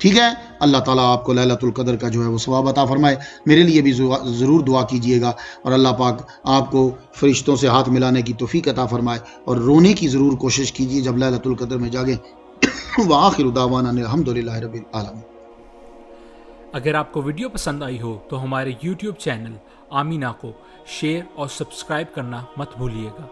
ٹھیک ہے؟ اللہ تعالیٰ آپ کو لیلۃ القدر کا جو ہے وہ ثواب عطا فرمائے. میرے لیے بھی ضرور دعا کیجئے گا، اور اللہ پاک آپ کو فرشتوں سے ہاتھ ملانے کی توفیق عطا فرمائے. اور رونے کی ضرور کوشش کیجئے جب لیلۃ القدر میں جاگیں. وآخر دعوانا الحمدللہ رب العالمین. اگر آپ کو ویڈیو پسند آئی ہو تو ہمارے YouTube چینل آمینہ کو شیئر اور سبسکرائب کرنا مت بھولیے گا.